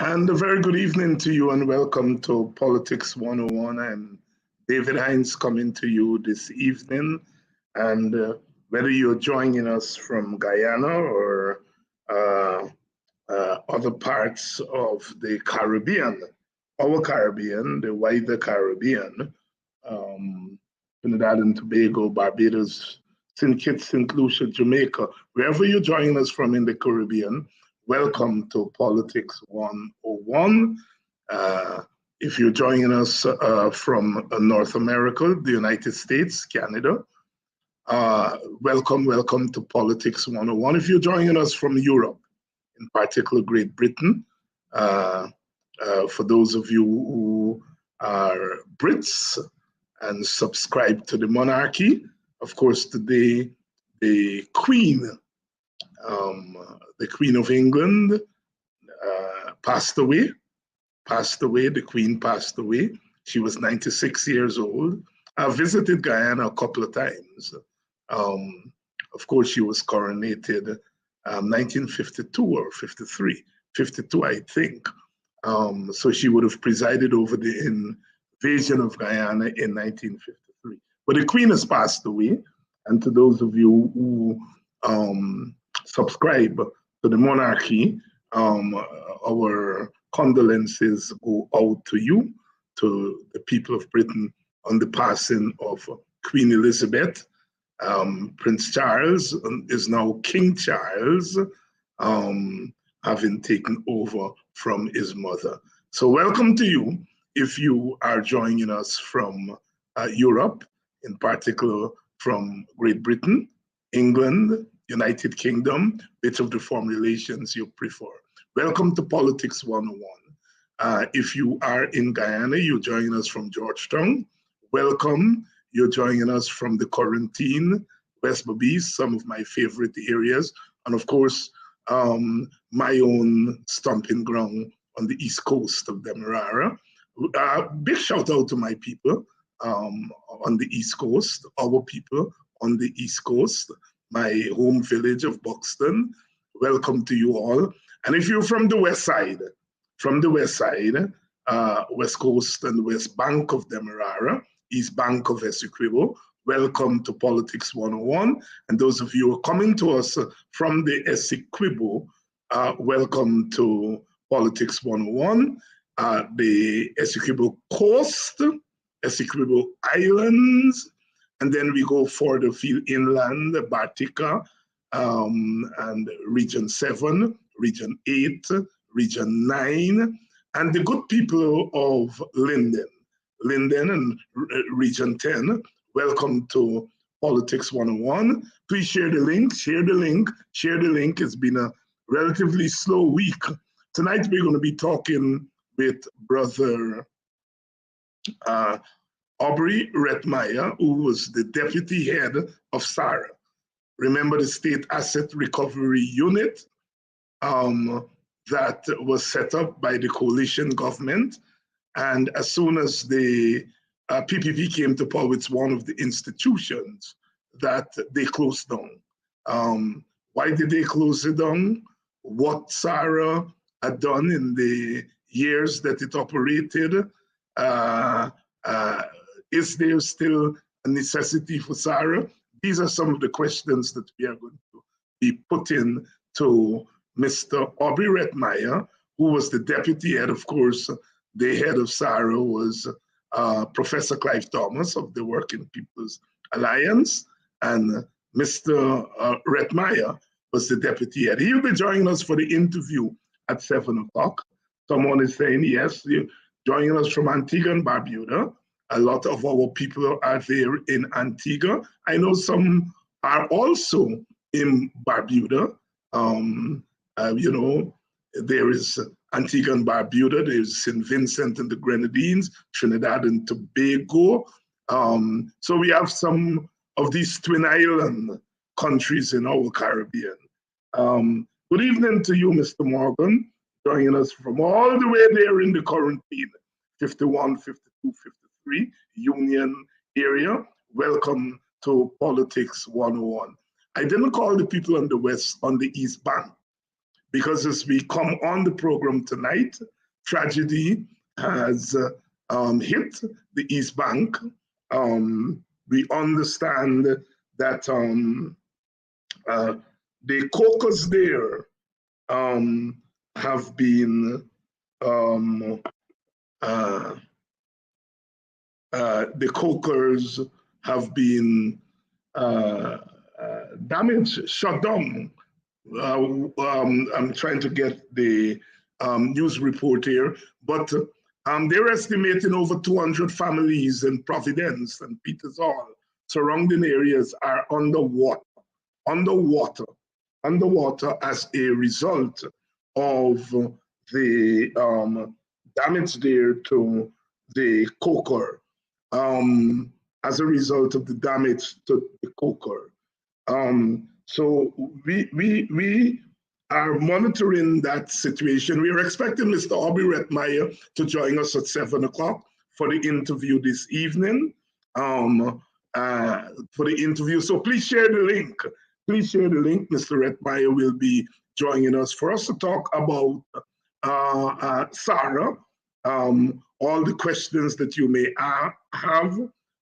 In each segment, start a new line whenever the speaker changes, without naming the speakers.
And a very good evening to you and welcome to Politics 101. I'm David Hinds coming to you this evening. And whether you're joining us from Guyana or other parts of the Caribbean, our Caribbean, the wider Caribbean, Trinidad and Tobago, Barbados, St. Kitts, St. Lucia, Jamaica, wherever you're joining us from in the Caribbean, welcome to Politics 101. If you're joining us from North America, the United States, Canada, welcome to Politics 101. If you're joining us from Europe, in particular Great Britain, for those of you who are Brits and subscribe to the monarchy, of course, today the Queen of England passed away. The Queen passed away. She was 96 years old. I visited Guyana a couple of times. Of course, she was coronated 1952 or 53, 52, I think. So she would have presided over the invasion of Guyana in 1953. But the Queen has passed away. And to those of you who subscribe to the monarchy, our condolences go out to you, to the people of Britain, on the passing of Queen Elizabeth. Prince Charles is now King Charles, having taken over from his mother. So welcome to you if you are joining us from Europe, in particular from Great Britain, England, United Kingdom, which of the formulations you prefer. Welcome to Politics 101. If you are in Guyana, you're joining us from Georgetown. Welcome. You're joining us from the Quarantine, West Babies, some of my favorite areas. And of course, my own stomping ground on the east coast of Demerara. Big shout out to my people on the east coast, our people on the east coast, my home village of Buxton. Welcome to you all. And if you're from the west side, west coast and west bank of Demerara, east bank of Essequibo, welcome to Politics 101. And those of you who are coming to us from the Essequibo, welcome to Politics 101. The Essequibo Coast, Essequibo Islands, and then we go further field inland, Bartica, and Region 7, Region 8, Region 9, and the good people of Linden and Region 10. Welcome to Politics 101. Please share the link. It's been a relatively slow week. Tonight we're going to be talking with Brother Aubrey Heath-Retmeyer, who was the deputy head of SARA. Remember the State Asset Recovery Unit that was set up by the coalition government. And as soon as the PPP came to power, it's one of the institutions that they closed down. Why did they close it down? What SARA had done in the years that it operated? Is there still a necessity for SARA? These are some of the questions that we are going to be putting to Mr. Aubrey Heath-Retmeyer, who was the deputy head. Of course, the head of SARA was Professor Clive Thomas of the Working People's Alliance, and Mr. Heath-Retmeyer was the deputy head. He'll be joining us for the interview at 7 o'clock. Someone is saying, yes, you're joining us from Antigua and Barbuda. A lot of our people are there in Antigua. I know some are also in Barbuda. There is Antigua and Barbuda, there's St. Vincent and the Grenadines, Trinidad and Tobago. So we have some of these twin island countries in our Caribbean. Good evening to you, Mr. Morgan, joining us from all the way there in the Quarantine, 51, 52, 53 Union area. Welcome to Politics 101. I didn't call the people on the east bank, because as we come on the program tonight, tragedy has hit the East Bank. We understand that the caucus there have been the caucus have been damaged, shut down. I'm trying to get the news report here, but they're estimating over 200 families in Providence and Peters Hall, surrounding areas are underwater as a result of the damage there to the coker, as a result of the damage to the coker. So we are monitoring that situation. We are expecting Mr. Aubrey Heath-Retmeyer to join us at 7 o'clock for the interview this evening. So please share the link. Please share the link. Mr. Heath-Retmeyer will be joining us for us to talk about SARA, all the questions that you may have.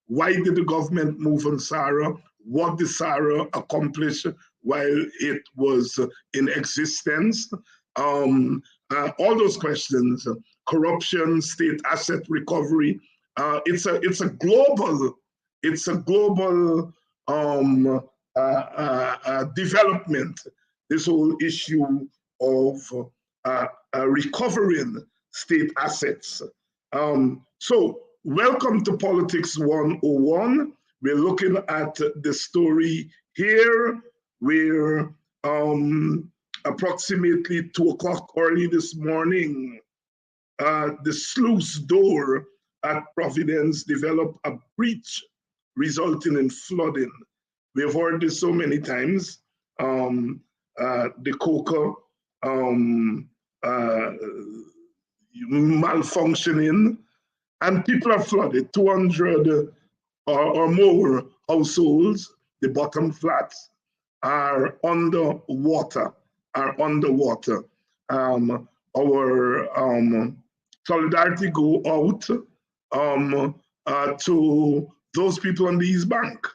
Why did the government move on SARA? What did SARA accomplish while it was in existence? All those questions, corruption, state asset recovery. It's a global development. This whole issue of recovering state assets. So welcome to Politics 101. We're looking at the story here where approximately 2 o'clock early this morning, the sluice door at Providence developed a breach resulting in flooding. We have heard this so many times. The coker malfunctioning, and people are flooded. 200 or more households, the bottom flats, are underwater. Our solidarity go out to those people on the East Bank.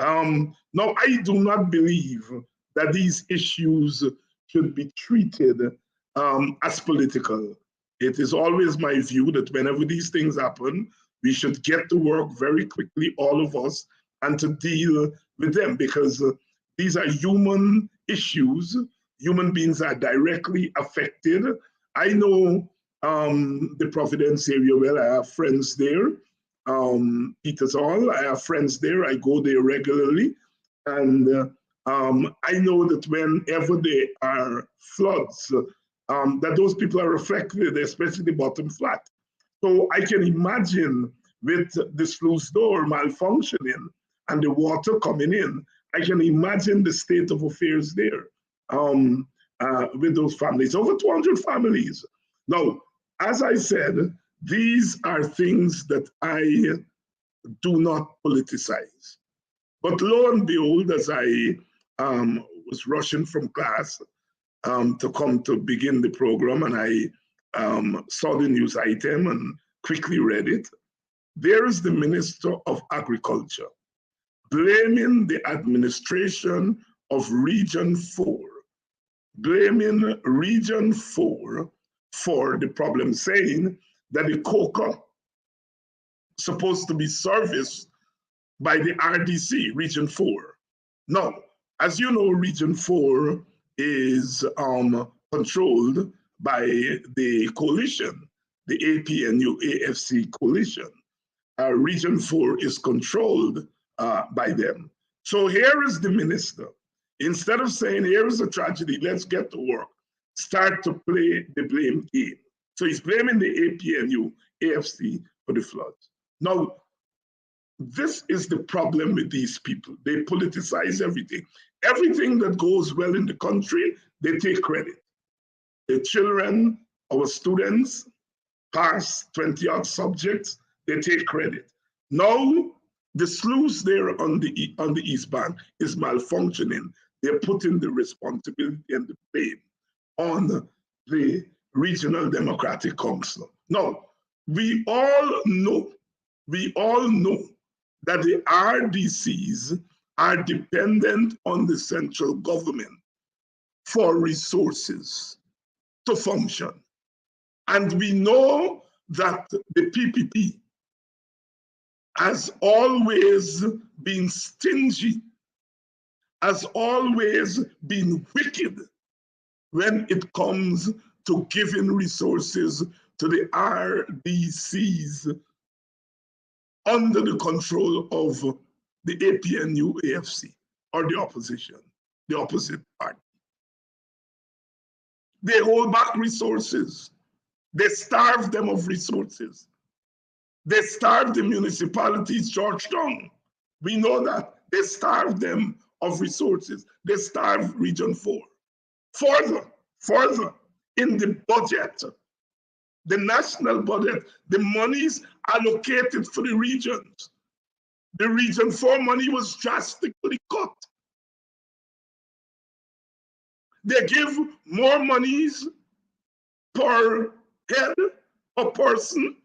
Now, I do not believe that these issues should be treated as political. It is always my view that whenever these things happen, we should get to work very quickly, all of us, and to deal with them, because these are human issues. Human beings are directly affected. I know the Providence area well. I have friends there. Peters Hall, I have friends there. I go there regularly. And I know that whenever there are floods, that those people are affected, especially the bottom flat. So I can imagine with the sluice door malfunctioning and the water coming in, I can imagine the state of affairs there with those families, over 200 families. Now, as I said, these are things that I do not politicize. But lo and behold, as I was rushing from class to come to begin the program, and I saw the news item and quickly read it, there is the Minister of Agriculture blaming the administration of Region 4, blaming Region 4 for the problem, saying that the coca supposed to be serviced by the RDC, Region 4. Now, as you know, Region 4 is controlled by the coalition, the APNU-AFC coalition. Region 4 is controlled by them. So here is the minister. Instead of saying, here is a tragedy, let's get to work, start to play the blame game. So he's blaming the APNU-AFC for the floods. Now, this is the problem with these people. They politicize everything. Everything that goes well in the country, they take credit. The children, our students, pass 20-odd subjects, they take credit. Now, the sluice there on the East Bank is malfunctioning. They're putting the responsibility and the blame on the Regional Democratic Council. Now, we all know that the RDCs are dependent on the central government for resources to function. And we know that the PPP has always been stingy, has always been wicked when it comes to giving resources to the RDCs under the control of the APNU AFC or the opposition, the opposite party. They hold back resources. They starve them of resources. They starve the municipalities, Georgetown. We know that. They starve them of resources. They starve Region 4. Further, in the budget, the national budget, the monies allocated for the regions, the Region 4 money was drastically cut. They give more monies per head or person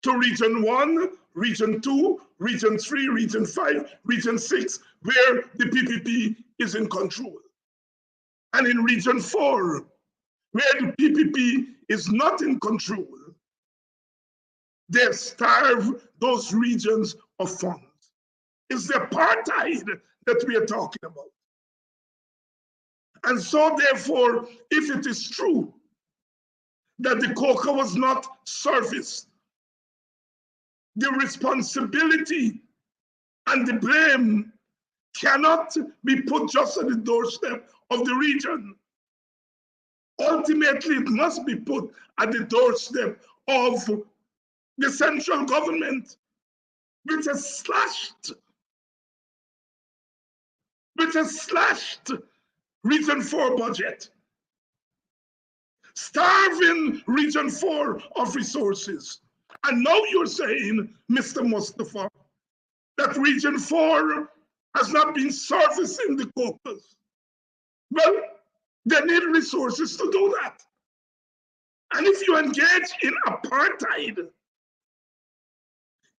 to Region 1, Region 2, Region 3, Region 5, Region 6, where the PPP is in control. And in Region 4, where the PPP is not in control, they starve those regions of funds. It's the apartheid that we are talking about. And so therefore, if it is true that the cocoa was not serviced, the responsibility and the blame cannot be put just at the doorstep of the region. Ultimately, it must be put at the doorstep of the central government, which has slashed Region 4 budget, starving Region 4 of resources. And now you're saying, Mr. Mustafa, that Region 4 has not been servicing the caucus. Well, they need resources to do that. And if you engage in apartheid,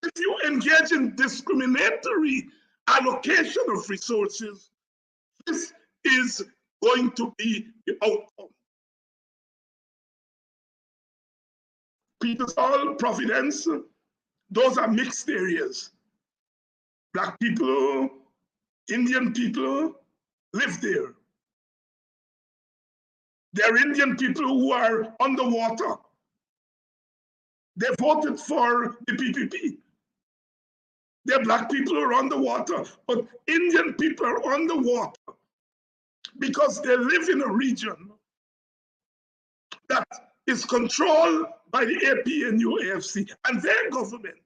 if you engage in discriminatory allocation of resources, this is going to be the outcome. Petersall, Providence, those are mixed areas. Black people, Indian people live there. There are Indian people who are underwater. They voted for the PPP. There are Black people who are underwater, but Indian people are underwater because they live in a region that is controlled by the APNU AFC and their government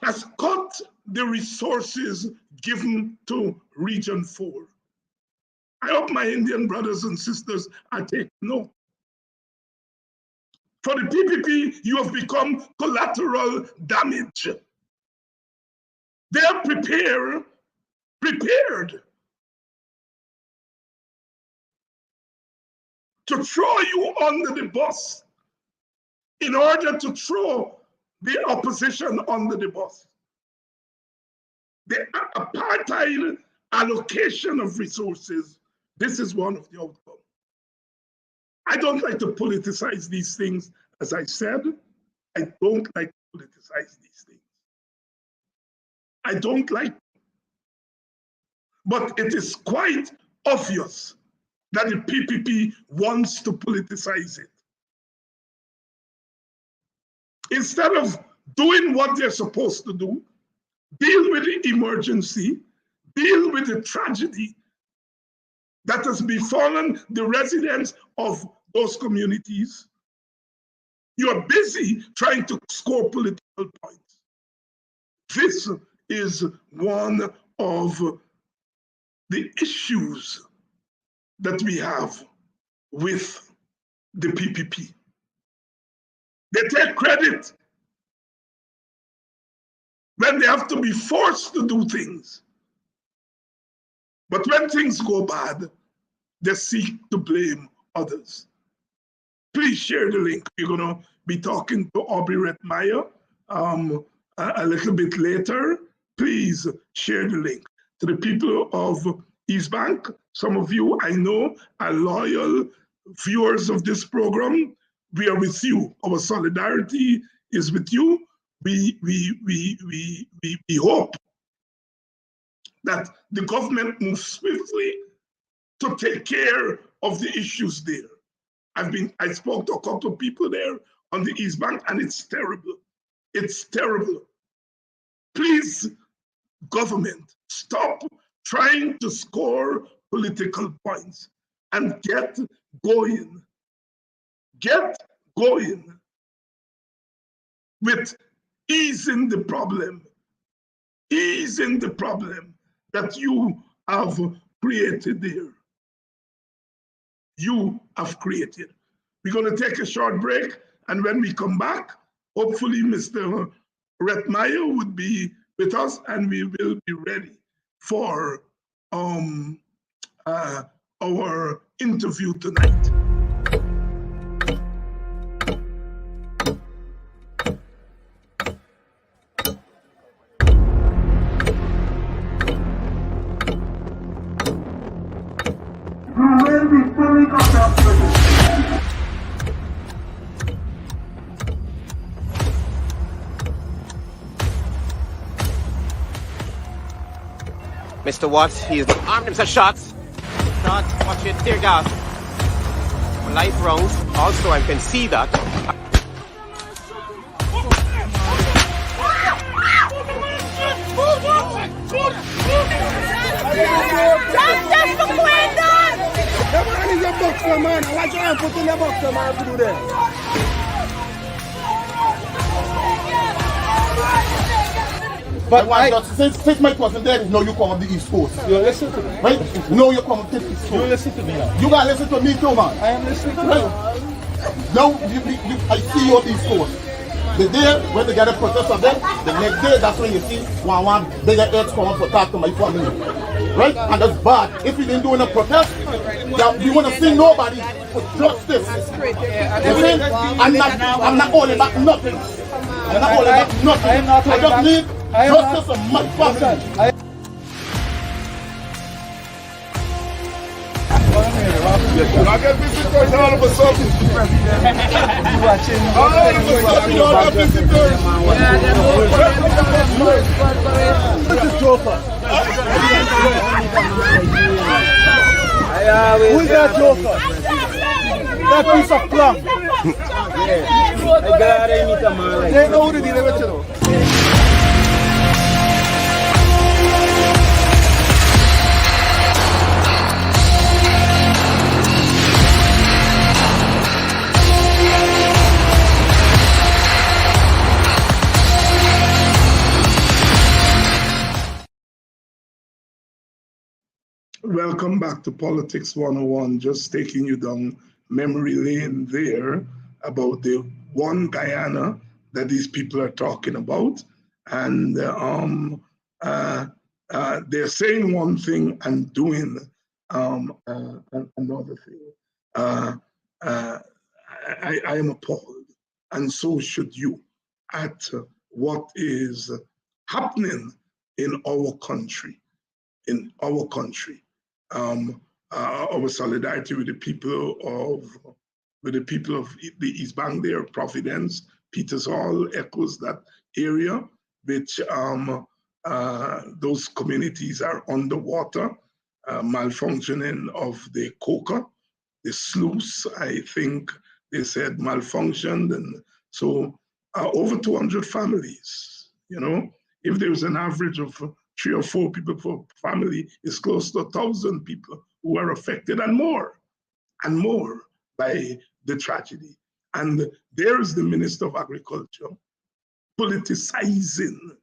has cut the resources given to Region 4. I hope my Indian brothers and sisters are taking note. For the PPP, you have become collateral damage. They are prepared to throw you under the bus in order to throw the opposition under the bus. The apartheid allocation of resources, this is one of the outcomes. I don't like to politicize these things. As I said, I don't like to politicize these things. I don't like, but it is quite obvious that the PPP wants to politicize it. Instead of doing what they're supposed to do, deal with the emergency, deal with the tragedy that has befallen the residents of those communities, you are busy trying to score political points. This is one of the issues that we have with the PPP. They take credit when they have to be forced to do things. But when things go bad, they seek to blame others. Please share the link. We're going to be talking to Aubrey Heath-Retmeyer a little bit later. Please share the link. To the people of East Bank, some of you I know are loyal viewers of this program. We are with you. Our solidarity is with you. We hope that the government moves swiftly to take care of the issues there. I spoke to a couple of people there on the East Bank, and it's terrible. It's terrible. Please, government, stop trying to score political points and get going. Get going with easing the problem that you have created there. You have created. We're going to take a short break, and when we come back, hopefully Mr. Heath-Retmeyer would be with us, and we will be ready for our interview tonight.
Mr. Watts, he has armed himself shots. Watch it, tear gas. Light rounds. Also, I can see that.
The man is a boxer, man. Why can't you put in a boxer, man, to do that?
But since Mike wasn't there, no, you come on the East Coast.
You listen to me.
Right? No, you come on the East Coast.
You listen to me now.
You gotta listen to me too, man.
I am listening to you.
Now, I see you on the East Coast. The day when they get a protest of them, the next day, that's when you see one bigger heads come up to talk to my family. Right? And that's bad. If we didn't do a protest, we want to see nobody for justice. You see? I'm not holding back nothing. I'm not holding back nothing. I just need justice for my family.
I get visitors all of a sudden. All of a sudden, you all have visitors. This is Joker. Who is that Joker? That piece of plum. They know who to deal with, you know.
Welcome back to Politics 101, just taking you down memory lane there about the one Guyana that these people are talking about. And they're saying one thing and doing another thing. I am appalled, and so should you, at what is happening in our country. Our solidarity with the people of the East Bank there, Providence, Peters Hall echoes that area, which those communities are underwater, malfunctioning of the coker, the sluice, I think they said malfunctioned, and so over 200 families, you know, if there's an average of 3 or 4 people per family, is close to 1,000 people who are affected and more by the tragedy. And there's the Minister of Agriculture politicizing.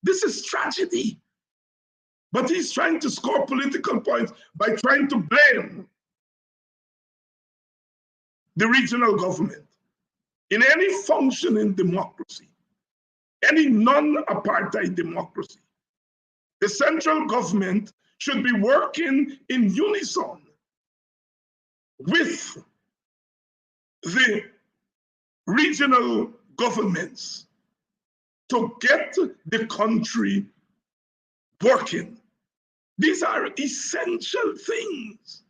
This is tragedy. But he's trying to score political points by trying to blame the regional government. In any functioning democracy, any non-apartheid democracy, The central government should be working in unison with the regional governments to get the country working. These are essential things.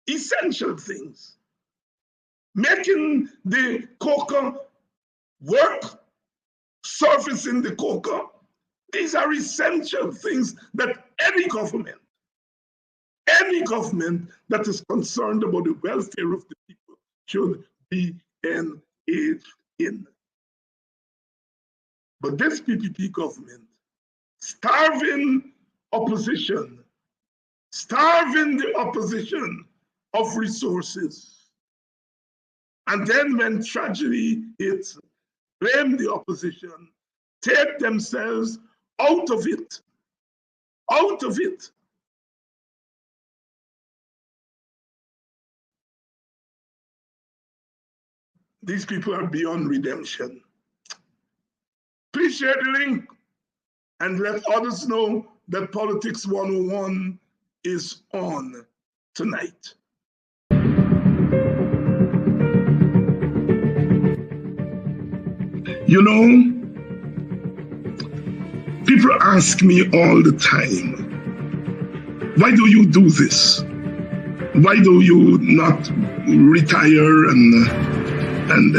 Essential things. Making the cocoa work, surfacing the cocoa, these are essential things that any government that is concerned about the welfare of the people should be engaged in. But this PPP government, starving opposition, starving the opposition of resources, and then when tragedy hits, blame the opposition, take themselves out of it, out of it. These people are beyond redemption. Please share the link and let others know that Politics 101 is on tonight. You know, people ask me all the time, why do you do this? Why do you not retire and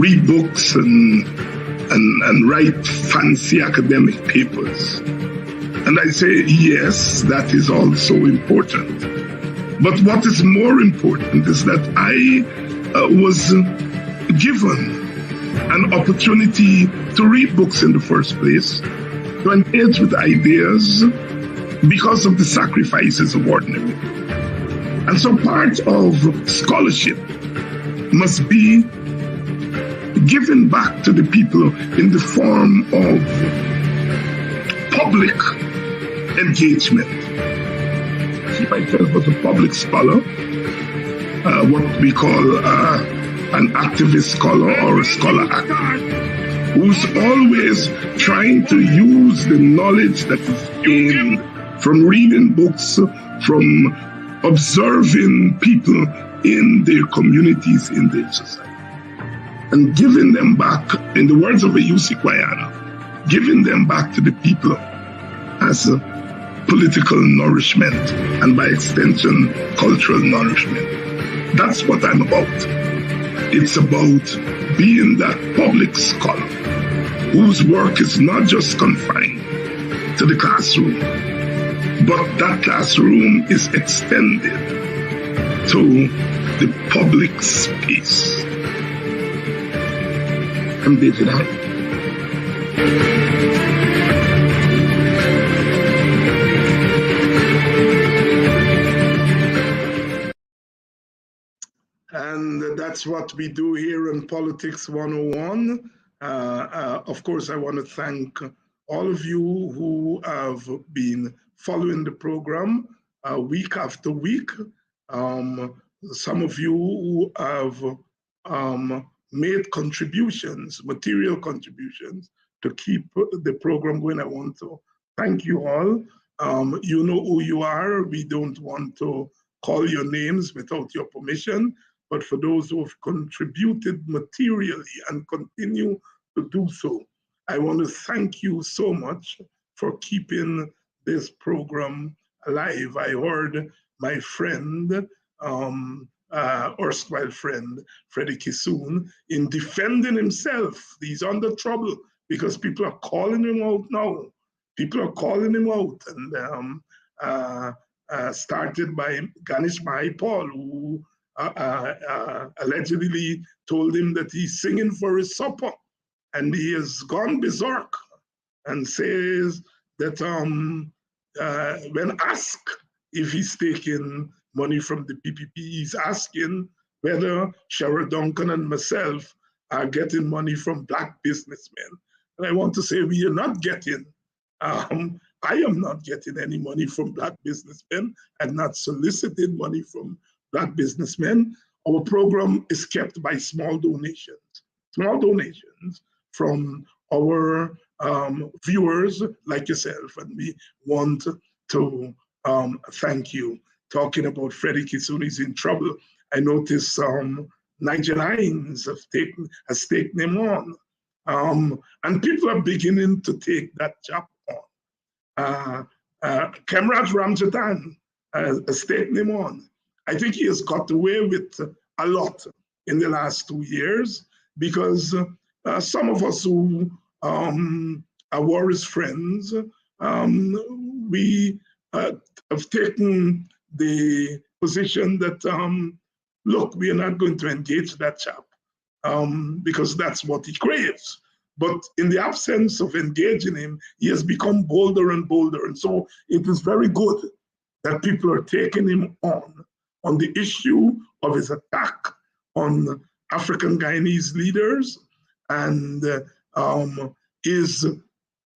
read books and write fancy academic papers? And I say, yes, that is also important. But what is more important is that I was given an opportunity to read books in the first place, to engage with ideas because of the sacrifices of ordinary people. And so part of scholarship must be given back to the people in the form of public engagement. I see myself as a public scholar, what we call an activist scholar or a scholar activist, who's always trying to use the knowledge that is gained from reading books, from observing people in their communities, in their society, and giving them back, in the words of a U.C. Kwayana, giving them back to the people as a political nourishment and by extension, cultural nourishment. That's what I'm about. It's about being that public scholar whose work is not just confined to the classroom, but that classroom is extended to the public space. I'm David Hyde. And that's what we do here in Politics 101. Of course, I want to thank all of you who have been following the program week after week. Some of you who have made contributions, material contributions, to keep the program going. I want to thank you all. You know who you are. We don't want to call your names without your permission. But for those who have contributed materially and continue to do so, I want to thank you so much for keeping this program alive. I heard my friend, erstwhile friend, Freddie Kissoon, in defending himself. He's under trouble because people are calling him out now. People are calling him out, and started by Ganesh Mahaipal, who allegedly told him that he's singing for his supper, and he has gone berserk and says that when asked if he's taking money from the PPP, he's asking whether Sherrod Duncan and myself are getting money from Black businessmen. And I want to say we are not getting, I am not getting any money from Black businessmen and not solicited money from Black businessmen. Our program is kept by small donations from our viewers like yourself, and we want to thank you. Talking about Freddie Kissoon is in trouble. I noticed Nigel Hinds has taken him on. And people are beginning to take that job on. Kemraj Ramjatan has taken him on. I think he has got away with a lot in the last 2 years because some of us who are Warriors friends, we have taken the position that, look, we are not going to engage that chap because that's what he craves. But in the absence of engaging him, he has become bolder and bolder. And so it is very good that people are taking him on the issue of his attack on African Guyanese leaders and his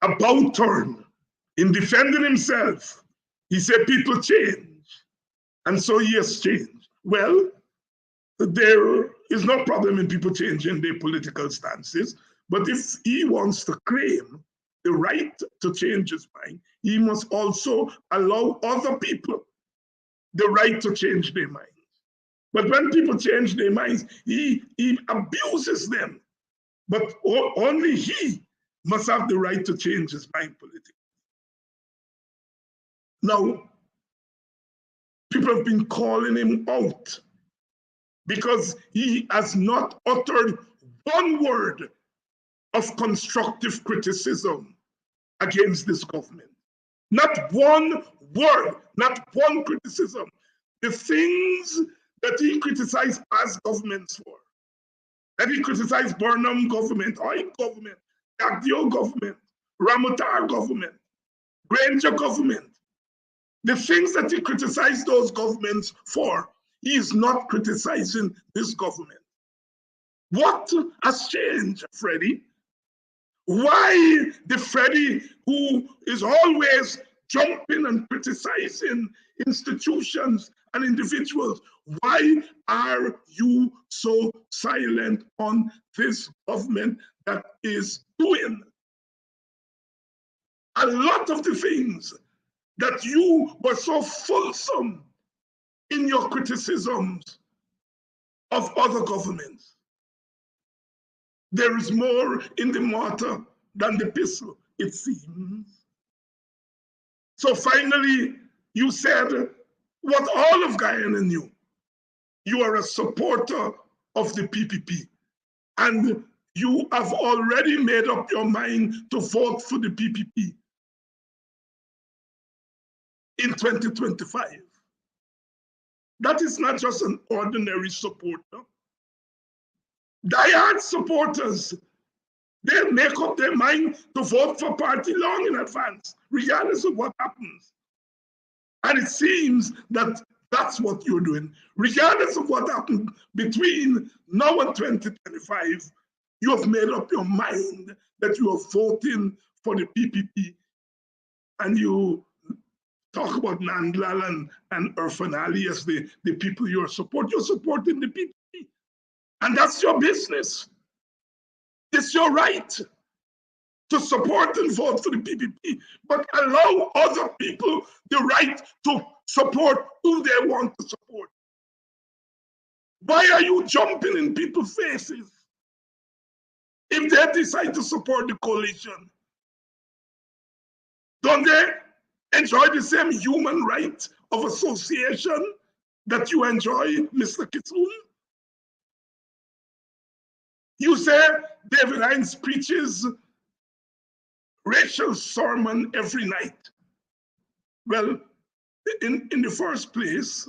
about turn in defending himself. He said people change. And so he has changed. Well, there is no problem in people changing their political stances, but if he wants to claim the right to change his mind, he must also allow other people the right to change their minds. But when people change their minds, he abuses them. But only he must have the right to change his mind politically. Now, people have been calling him out because he has not uttered one word of constructive criticism against this government. Not one word, not one criticism. The things that he criticized past governments for, that he criticized Burnham government, Oil government, Agdio government, Ramotar government, Granger government, the things that he criticized those governments for, he is not criticizing this government. What has changed, Freddie? Why the Freddie who is always jumping and criticizing institutions and individuals, why are you so silent on this government that is doing a lot of the things that you were so fulsome in your criticisms of other governments? There is more in the mortar than the pestle, it seems. So finally, you said what all of Guyana knew. You are a supporter of the PPP, and you have already made up your mind to vote for the PPP in 2025. That is not just an ordinary supporter. Diehard supporters, they make up their mind to vote for party long in advance, regardless of what happens. And it seems that that's what you're doing. Regardless of what happened between now and 2025, you have made up your mind that you are voting for the PPP. And you talk about Nandlal and Irfan Ali as the people you're supporting. You're supporting the PPP. And that's your business. It's your right to support and vote for the PPP, but allow other people the right to support who they want to support. Why are you jumping in people's faces if they decide to support the coalition? Don't they enjoy the same human right of association that you enjoy, Mr. Kissoon? You say David Hinds preaches racial sermon every night. Well, in the first place,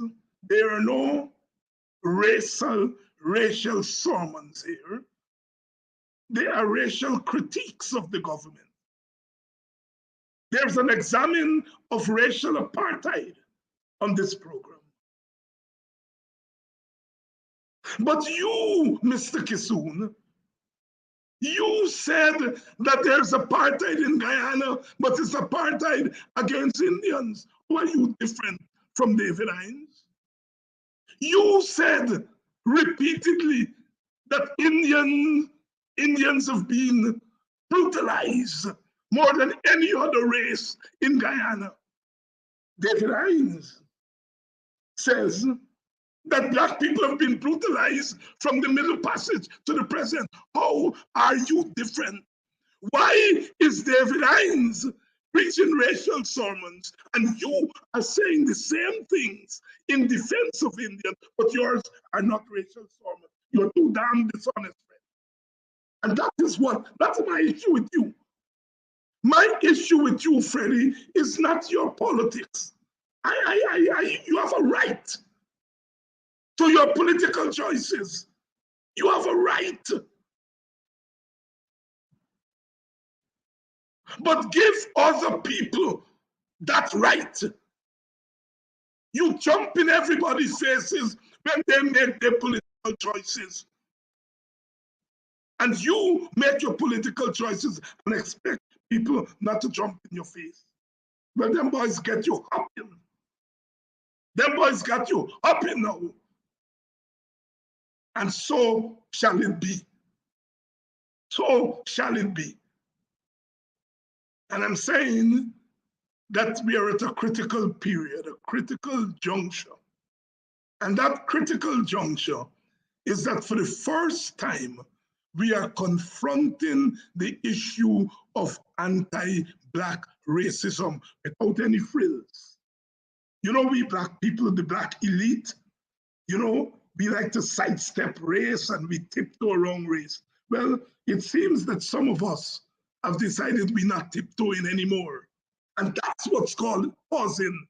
there are no racial sermons here. They are racial critiques of the government. There's an examine of racial apartheid on this program. But you, Mr. Kissoon, you said that there's apartheid in Guyana, but it's apartheid against Indians. Who are you different from David Hinds? You said repeatedly that Indians have been brutalized more than any other race in Guyana. David Hinds says that black people have been brutalized from the Middle Passage to the present. How are you different? Why is David Hinds preaching racial sermons and you are saying the same things in defense of Indians, but yours are not racial sermons? You're too damn dishonest, friend. And that's my issue with you. My issue with you, Freddie, is not your politics. You have a right to your political choices. You have a right. But give other people that right. You jump in everybody's faces when they make their political choices. And you make your political choices and expect people not to jump in your face. Well, them boys get you hopping. Them boys got you hopping now. And so shall it be. So shall it be. And I'm saying that we are at a critical period, a critical juncture. And that critical juncture is that for the first time, we are confronting the issue of anti-Black racism without any frills. You know, we Black people, the Black elite, you know, we like to sidestep race and we tiptoe around race. Well, it seems that some of us have decided we're not tiptoeing anymore. And that's what's causing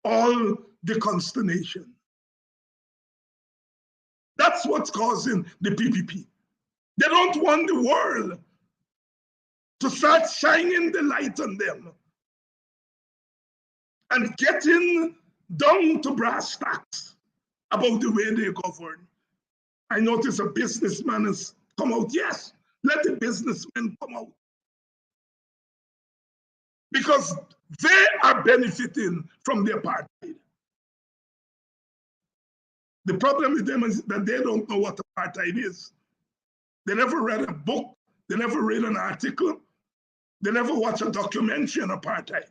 all the consternation. That's what's causing the PPP. They don't want the world to start shining the light on them and getting down to brass tacks about the way they govern. I notice a businessman has come out. Yes, let the businessmen come out. Because they are benefiting from the apartheid. The problem with them is that they don't know what apartheid is. They never read a book. They never read an article. They never watched a documentary on apartheid.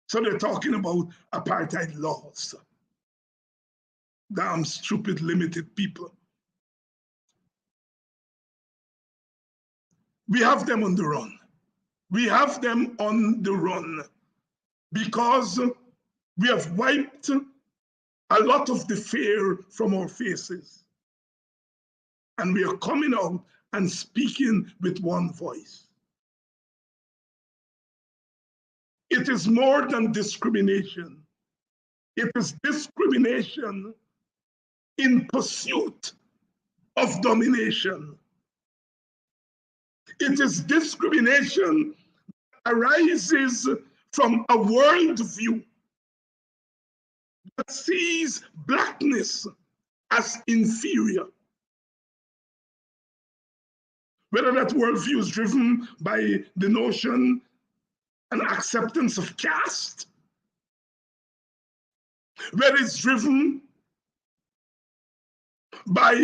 So they're talking about apartheid laws. Damn stupid, limited people. We have them on the run. We have them on the run because we have wiped a lot of the fear from our faces. And we are coming out and speaking with one voice. It is more than discrimination. It is discrimination in pursuit of domination. It is discrimination that arises from a worldview that sees Blackness as inferior. Whether that worldview is driven by the notion and acceptance of caste, whether it's driven by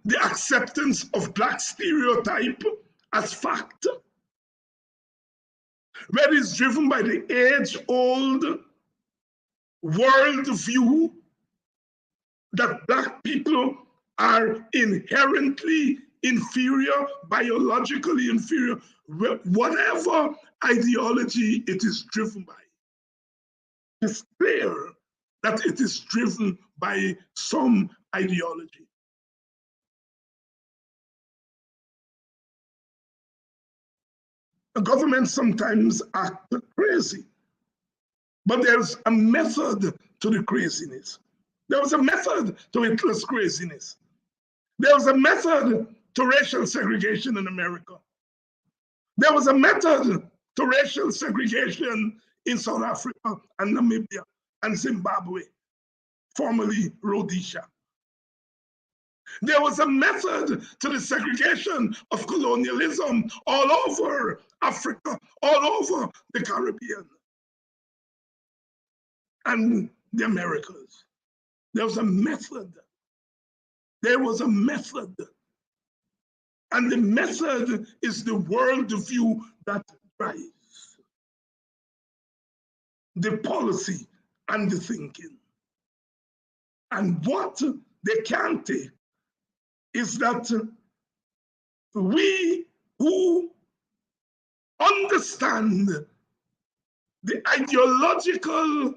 the acceptance of Black stereotype as fact, whether it's driven by the age-old worldview that Black people are inherently inferior, biologically inferior, whatever ideology it is driven by. It's clear that it is driven by some ideology. The government sometimes act crazy, but there's a method to the craziness. There was a method to Hitler's craziness. There was a method to racial segregation in America. There was a method to racial segregation in South Africa and Namibia and Zimbabwe, formerly Rhodesia. There was a method to the segregation of colonialism all over Africa, all over the Caribbean and the Americas. There was a method. There was a method. And the method is the worldview that drives the policy and the thinking. And what they can't take is that we who understand the ideological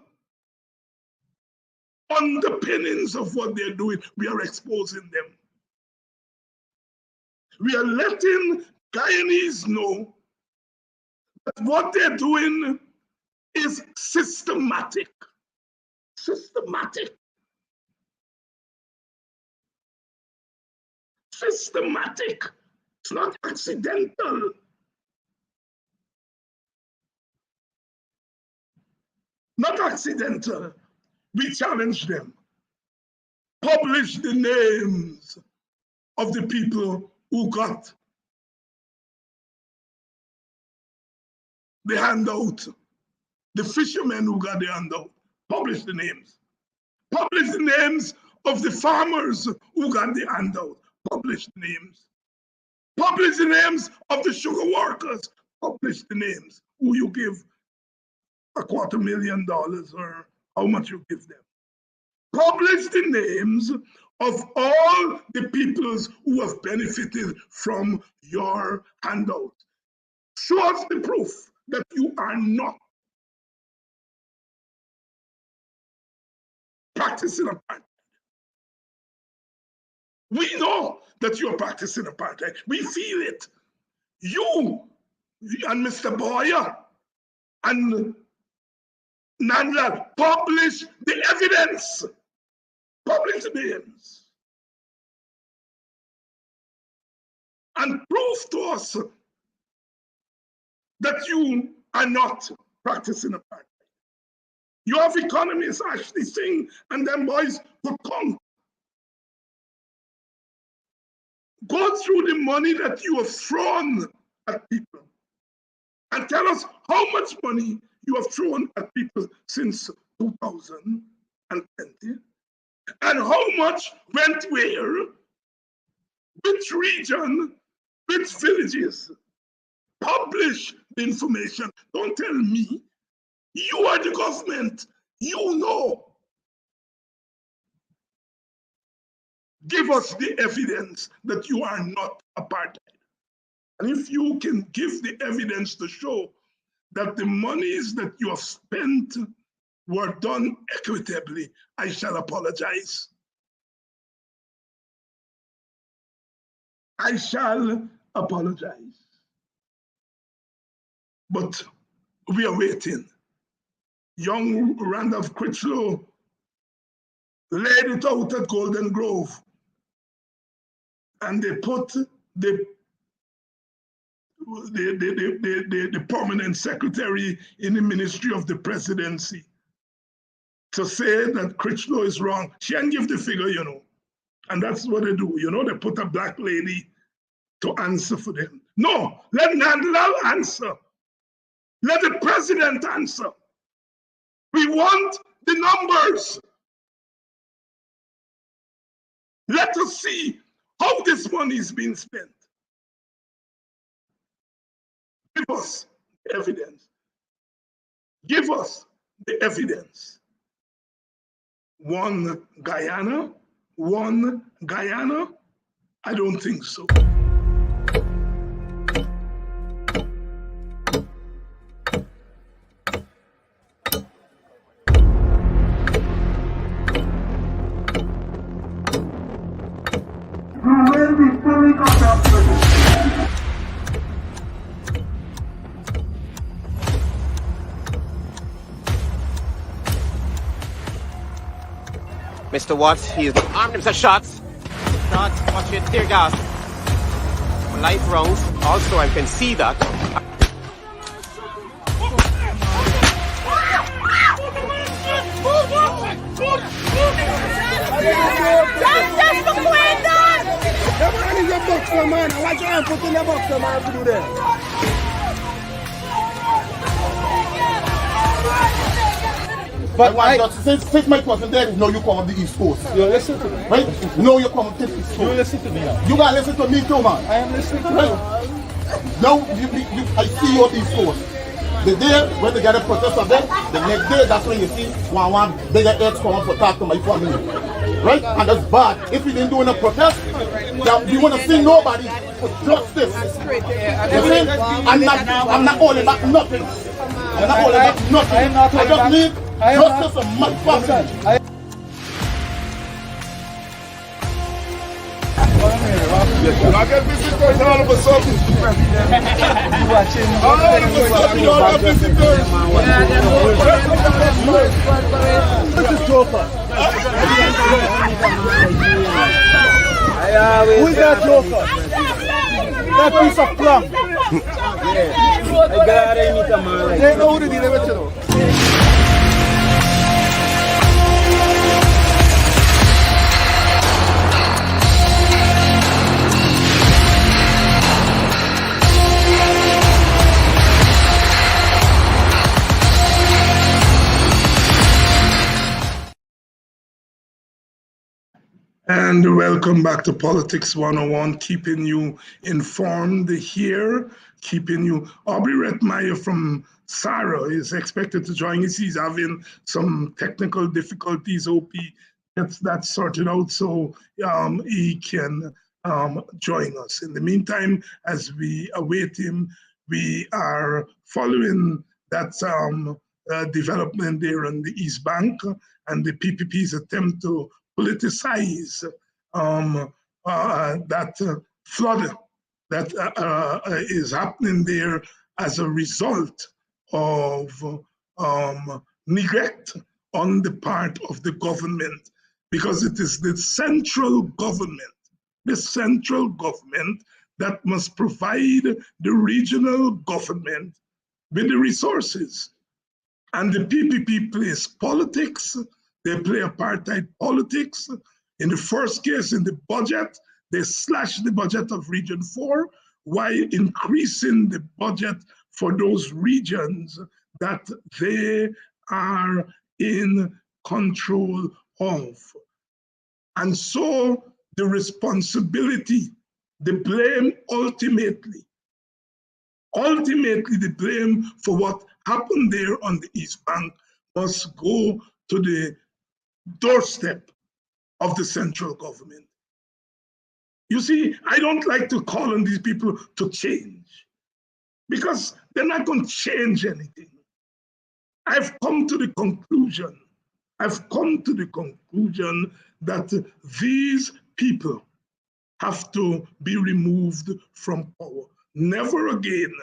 underpinnings of what they're doing, we are exposing them. We are letting Guyanese know that what they're doing is systematic. Systematic. Systematic. It's not accidental. Not accidental. We challenge them. Publish the names of the people who got the handout, the fishermen who got the handout. Publish the names. Publish the names of the farmers who got the handout. Publish the names. Publish the names of the sugar workers. Publish the names who you give $250,000 or how much you give them. Publish the names of all the peoples who have benefited from your handout. Show us the proof that you are not practicing apartheid. We know that you are practicing apartheid. We feel it. You and Mr. Boyer and Nandla, publish the evidence. Publish the names. And prove to us that you are not practicing apartheid. You have economists actually Singh and them boys could come. Go through the money that you have thrown at people and tell us how much money you have thrown at people since 2020 and how much went where, which region, which villages. Publish the information. Don't tell me. You are the government. You know. Give us the evidence that you are not apartheid. And if you can give the evidence to show that the monies that you have spent were done equitably, I shall apologize. I shall apologize. But we are waiting. Young Randolph Critchlow laid it out at Golden Grove, and they put the permanent secretary in the Ministry of the Presidency to say that Critchlow is wrong. She didn't give the figure, you know. And that's what they do, you know, they put a black lady to answer for them. No, let Nandlal answer. Let the president answer. We want the numbers. Let us see how this money is being spent. Give us the evidence. Give us the evidence. One Guyana? I don't think so.
Mr. Watts, he's armed himself. Shots. Shots. Watch it. Tear gas. Live rounds. Also, I can see that.
Just for Quentin! That man is a boxer, man. I want you to put in the boxer, man, to do that.
But since my cousin there, no, you come on the East Coast.
You listen to me.
Right? No, you come to the East Coast.
You listen to me now.
You gotta listen to me too, man.
I am listening to
Right? Now, I see you on the East Coast. The day when they get a protest of them, the next day, that's when you see one bigger heads come up for talk to my family. Right? And that's bad. If we didn't do a protest, we want to see nobody for justice. You see? I'm not holding back nothing. I'm not holding back nothing. I just need justice for my family.
I get visitors all of a sudden. All of a sudden, you all have visitors.
This is Joker. Who is that Joker? That piece of plum. They know who to deal with, you know.
And welcome back to Politics 101, keeping you informed here, keeping you. Aubrey Heath-Retmeyer from Sarah is expected to join us. He's having some technical difficulties. Hope he gets that sorted out so he can join us. In the meantime, as we await him, we are following that development there on the East Bank and the PPP's attempt to politicize that flood that is happening there as a result of neglect on the part of the government, because it is the central government that must provide the regional government with the resources. And the PPP plays politics. They play apartheid politics. In the first case, in the budget, they slashed the budget of Region 4 while increasing the budget for those regions that they are in control of. And so the responsibility, the blame ultimately the blame for what happened there on the East Bank must go to the doorstep of the central government. You see, I don't like to call on these people to change because they're not going to change anything. I've come to the conclusion that these people have to be removed from power. Never again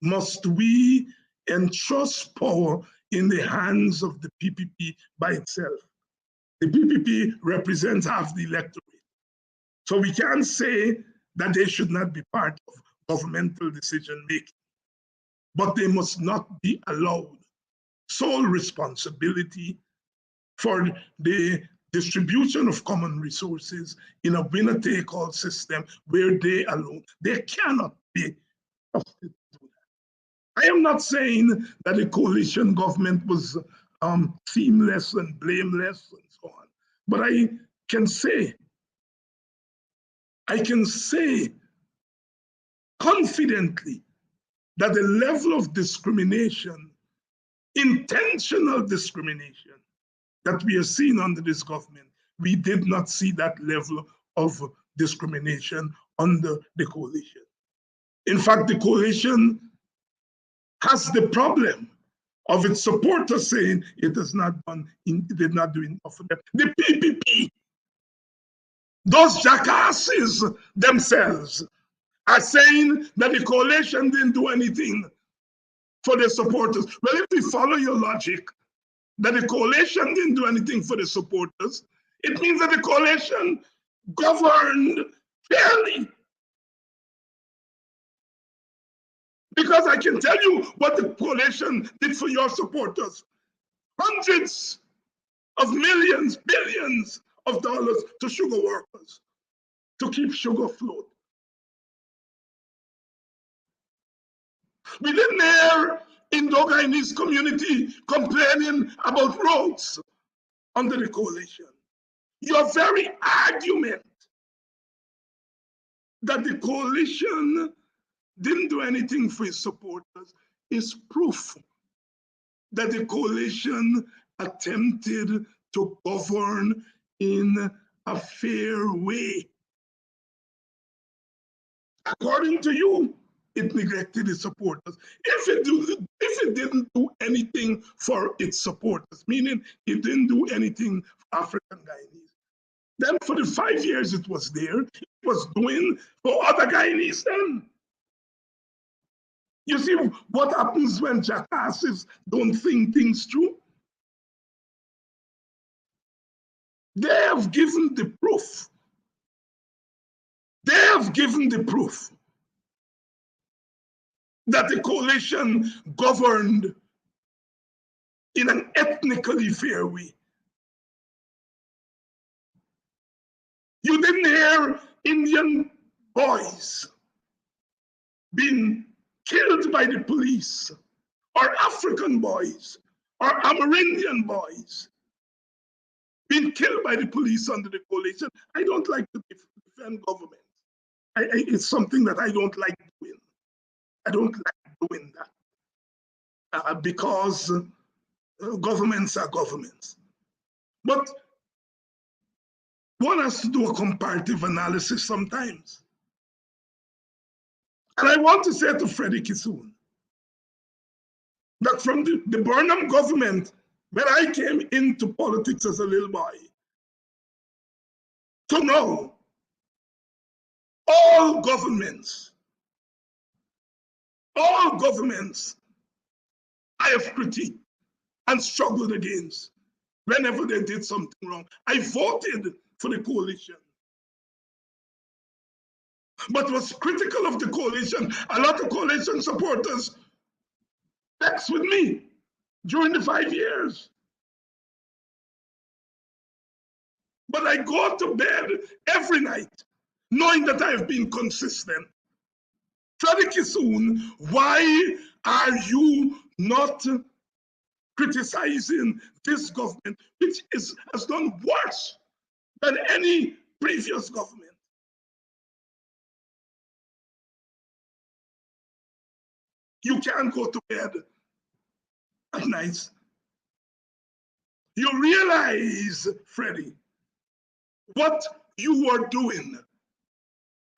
must we entrust power in the hands of the PPP by itself. The PPP represents half the electorate. So we can't say that they should not be part of governmental decision making, but they must not be allowed sole responsibility for the distribution of common resources in a winner-take-all system where they alone, they cannot be trusted to do that. I am not saying that the coalition government was seamless and blameless and so on, but I can say confidently that the level of discrimination, intentional discrimination, that we are seeing under this government, we did not see that level of discrimination under the coalition. In fact, the coalition has the problem of its supporters saying it did not do enough for them. The PPP, those jackasses themselves are saying that the coalition didn't do anything for their supporters. Well, if we follow your logic, that the coalition didn't do anything for the supporters, it means that the coalition governed fairly. Because I can tell you what the coalition did for your supporters. Hundreds of millions, billions of dollars to sugar workers to keep sugar afloat. We didn't hear Indo-Guyanese community complaining about roads under the coalition. Your very argument that the coalition didn't do anything for its supporters is proof that the coalition attempted to govern in a fair way. According to you, it neglected its supporters. If it didn't do anything for its supporters, meaning it didn't do anything for African Guyanese, then for the 5 years it was there, it was doing for other Guyanese then. You see what happens when jackasses don't think things through? They have given the proof. They have given the proof that the coalition governed in an ethnically fair way. You didn't hear Indian boys being killed by the police, or African boys, or Amerindian boys being killed by the police under the coalition. I don't like to defend government. It's something that I don't like doing. I don't like doing that because governments are governments. But one has to do a comparative analysis sometimes. And I want to say to Freddie Kissoon that from the Burnham government, when I came into politics as a little boy, to now, all governments I have critiqued and struggled against whenever they did something wrong. I voted for the coalition. But was critical of the coalition. A lot of coalition supporters vexed with me during the 5 years. But I go to bed every night knowing that I have been consistent. Freddie Kissoon, why are you not criticizing this government, which has done worse than any previous government? You can't go to bed at night. You realize, Freddie, what you were doing.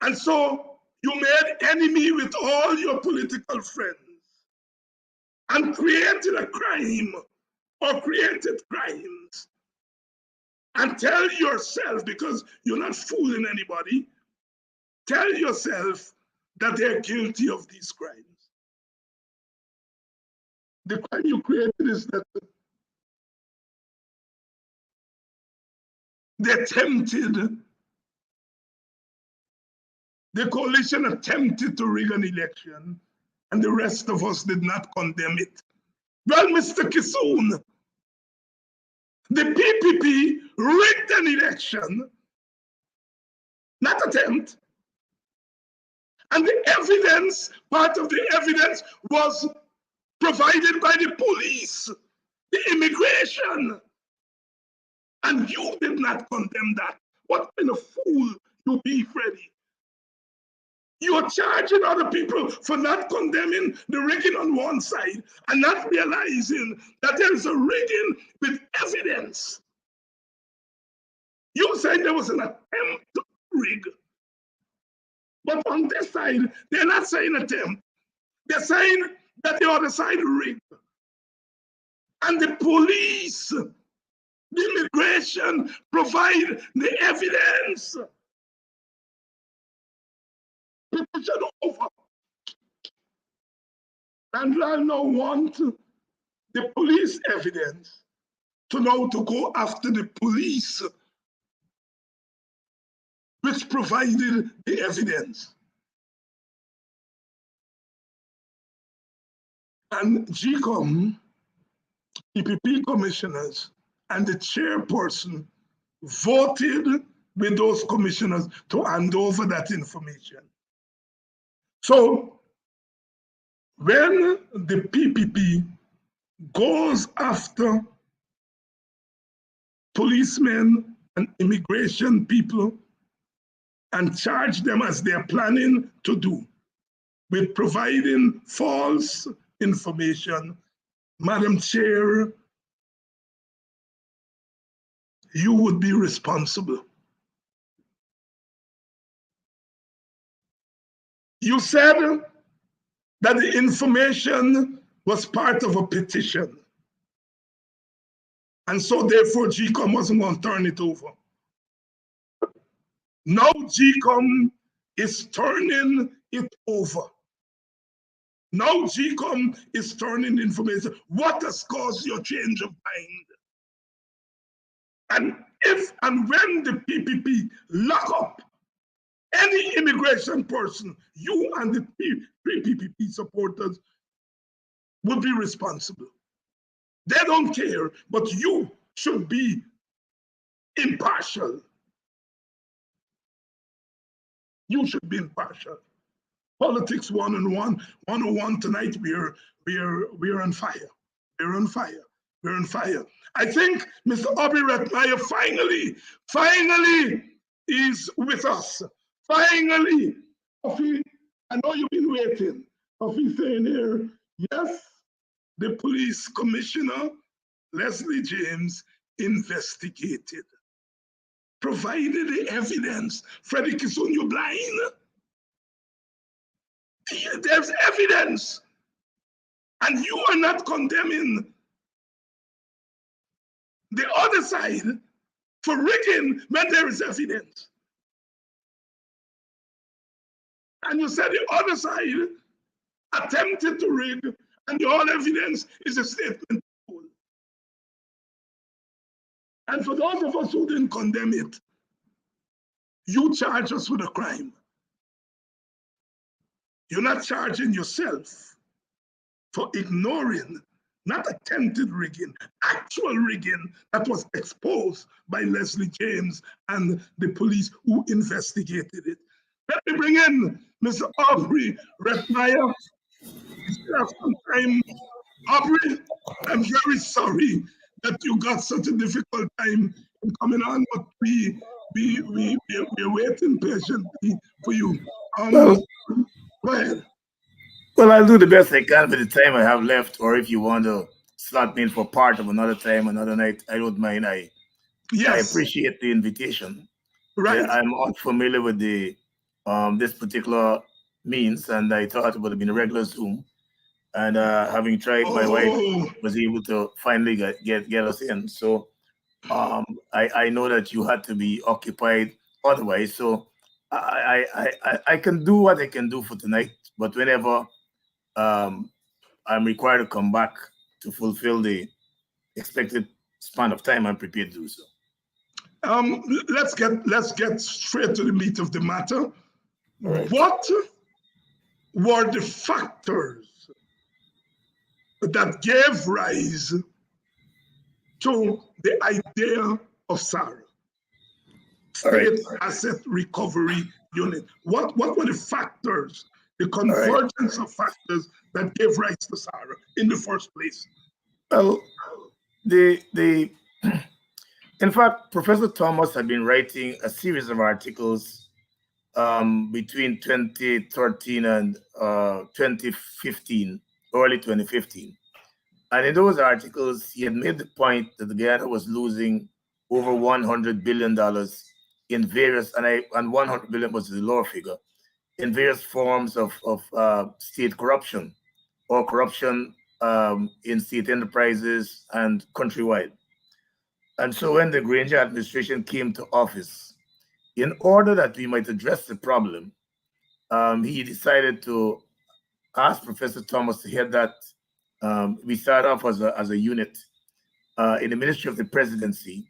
And so you made enemy with all your political friends and created a crime or created crimes. And tell yourself, because you're not fooling anybody, tell yourself that they're guilty of these crimes. The crime you created is that the coalition attempted to rig an election, and the rest of us did not condemn it. Well, Mr. Kissoon, the PPP rigged an election, not attempt, and the evidence, part of the evidence was provided by the police, the immigration, and you did not condemn that. What kind of fool you be, Freddie? You're charging other people for not condemning the rigging on one side and not realizing that there's a rigging with evidence. You said there was an attempt to rig. But on this side, they're not saying attempt. They're saying that the other side rigged. And the police, the immigration provide the evidence. Petition over. And I now want the police evidence to know to go after the police which provided the evidence. And GCOM, PPP commissioners, and the chairperson voted with those commissioners to hand over that information. So when the PPP goes after policemen and immigration people and charge them as they're planning to do with providing false information, Madam Chair, you would be responsible. You said that the information was part of a petition. And so therefore GCOM wasn't going to turn it over. Now GCOM is turning it over. Now GCOM is turning the information. What has caused your change of mind? And if and when the PPP lock up any immigration person, you and the PPP supporters will be responsible. They don't care, but you should be impartial. You should be impartial. Politics 101 tonight, we're on fire. We're on fire. We're on fire. I think Mr. Aubrey Heath-Retmeyer finally is with us. Finally, Coffee, I know you've been waiting. Coffee saying here, yes, the police commissioner, Leslie James, investigated, provided the evidence. Freddie Kisun, you blind? There's evidence. And you are not condemning the other side for rigging when there is evidence. And you said the other side attempted to rig, and the whole evidence is a statement. And for those of us who didn't condemn it, you charge us with a crime. You're not charging yourself for ignoring not attempted rigging, actual rigging that was exposed by Leslie James and the police who investigated it. Let me bring in Mr. Aubrey Heath-Retmeyer. We still have some time. Aubrey, I'm very sorry that you got such a difficult time in coming on, but we're waiting patiently for you. Go ahead.
Well, I'll do the best I can with the time I have left, or if you want to slot me in for part of another time, another night, I don't mind. I appreciate the invitation.
Right.
I'm unfamiliar with the this particular means, and I thought it would have been a regular Zoom. And having tried, my wife was able to finally get us in. So I know that you had to be occupied otherwise. So I can do what I can do for tonight, but whenever I'm required to come back to fulfill the expected span of time, I'm prepared to do so.
Let's get straight to the meat of the matter. Right. What were the factors that gave rise to the idea of SARA, State Asset Recovery Unit? What were the factors, the convergence of factors that gave rise to SARA in the first place?
Well, in fact, Professor Thomas had been writing a series of articles between 2013 and 2015, early 2015. And in those articles, he had made the point that Guyana was losing over $100 billion in various, and 100 billion was the lower figure, in various forms of state corruption or corruption in state enterprises and countrywide. And so when the Granger administration came to office, in order that we might address the problem, he decided to ask Professor Thomas to head that. We started off as a unit in the Ministry of the Presidency,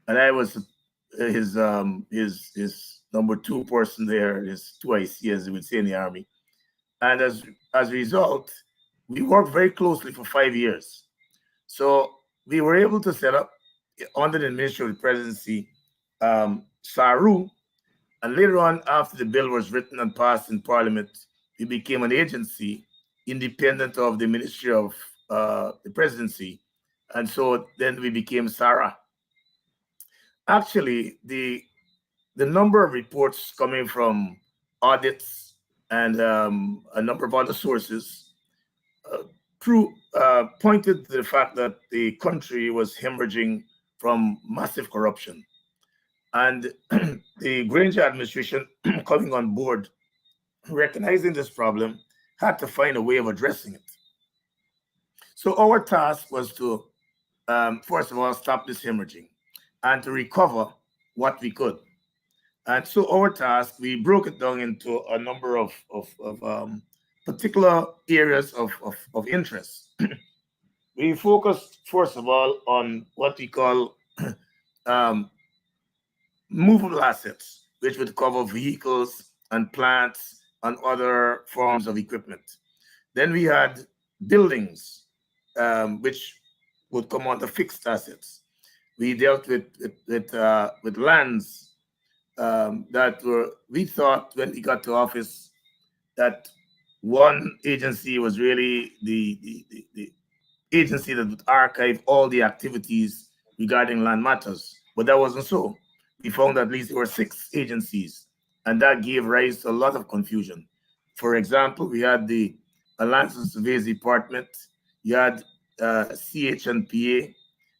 and I was his number two person there, his 2IC, as they would say in the Army. And as a result, we worked very closely for 5 years. So we were able to set up under the Ministry of the Presidency, SARU, and later on, after the bill was written and passed in Parliament, we became an agency independent of the Ministry of the Presidency. And so then we became SARA. Actually, the number of reports coming from audits and a number of other sources pointed to the fact that the country was hemorrhaging from massive corruption. And the Granger administration coming on board, recognizing this problem, had to find a way of addressing it. So our task was to, first of all, stop this hemorrhaging and to recover what we could. And so our task, we broke it down into a number of particular areas of interest. We focused, first of all, on what we call movable assets, which would cover vehicles and plants and other forms of equipment. Then we had buildings, which would come under fixed assets. We dealt with lands that we thought when we got to office that one agency was really the agency that would archive all the activities regarding land matters, but that wasn't so. We found that at least there were 6 agencies, and that gave rise to a lot of confusion. For example, we had the Lands and Surveys Department, you had CHNPA,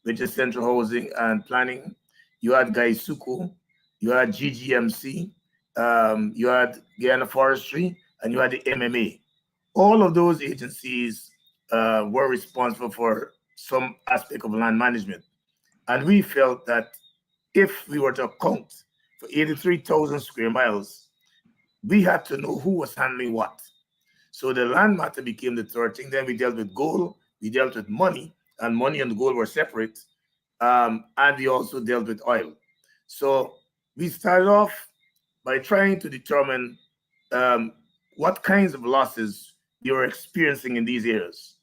which is Central Housing and Planning, you had Gaisuku, you had GGMC, you had Guyana Forestry, and you had the MMA. All of those agencies were responsible for some aspect of land management. And we felt that if we were to account for 83,000 square miles, we had to know who was handling what. So the land matter became the third thing. Then we dealt with gold, we dealt with money, and money and gold were separate. And we also dealt with oil. So we started off by trying to determine what kinds of losses we were experiencing in these areas.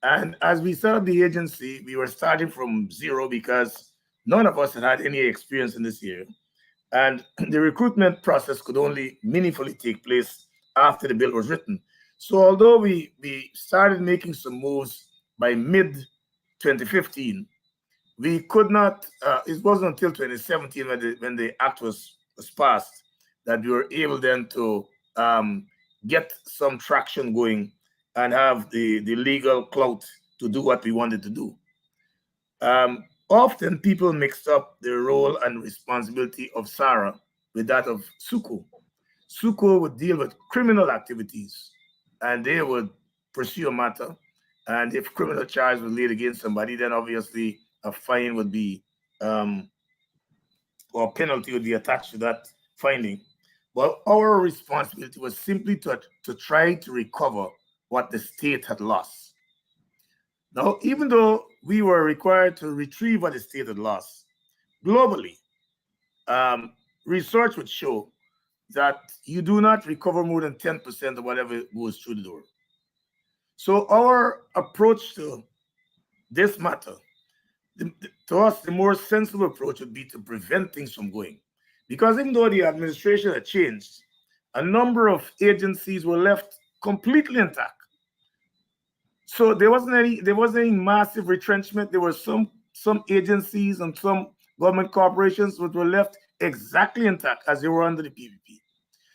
And as we set up the agency, we were starting from zero because none of us had any experience in this area. And the recruitment process could only meaningfully take place after the bill was written. So although we started making some moves by mid-2015, we could not, it wasn't until 2017 when the act was passed that we were able then to get some traction going and have the legal clout to do what we wanted to do. Often people mixed up the role and responsibility of SARA with that of SUCO. SUCO would deal with criminal activities, and they would pursue a matter. And if criminal charge was laid against somebody, then obviously a fine would be, or penalty would be attached to that finding. Well, our responsibility was simply to try to recover what the state had lost. Now, even though we were required to retrieve what the state had lost, globally, research would show that you do not recover more than 10% of whatever goes through the door. So our approach to this matter, to us, the more sensible approach would be to prevent things from going. Because even though the administration had changed, a number of agencies were left completely intact. So there wasn't any massive retrenchment. There were some agencies and some government corporations which were left exactly intact as they were under the PPP.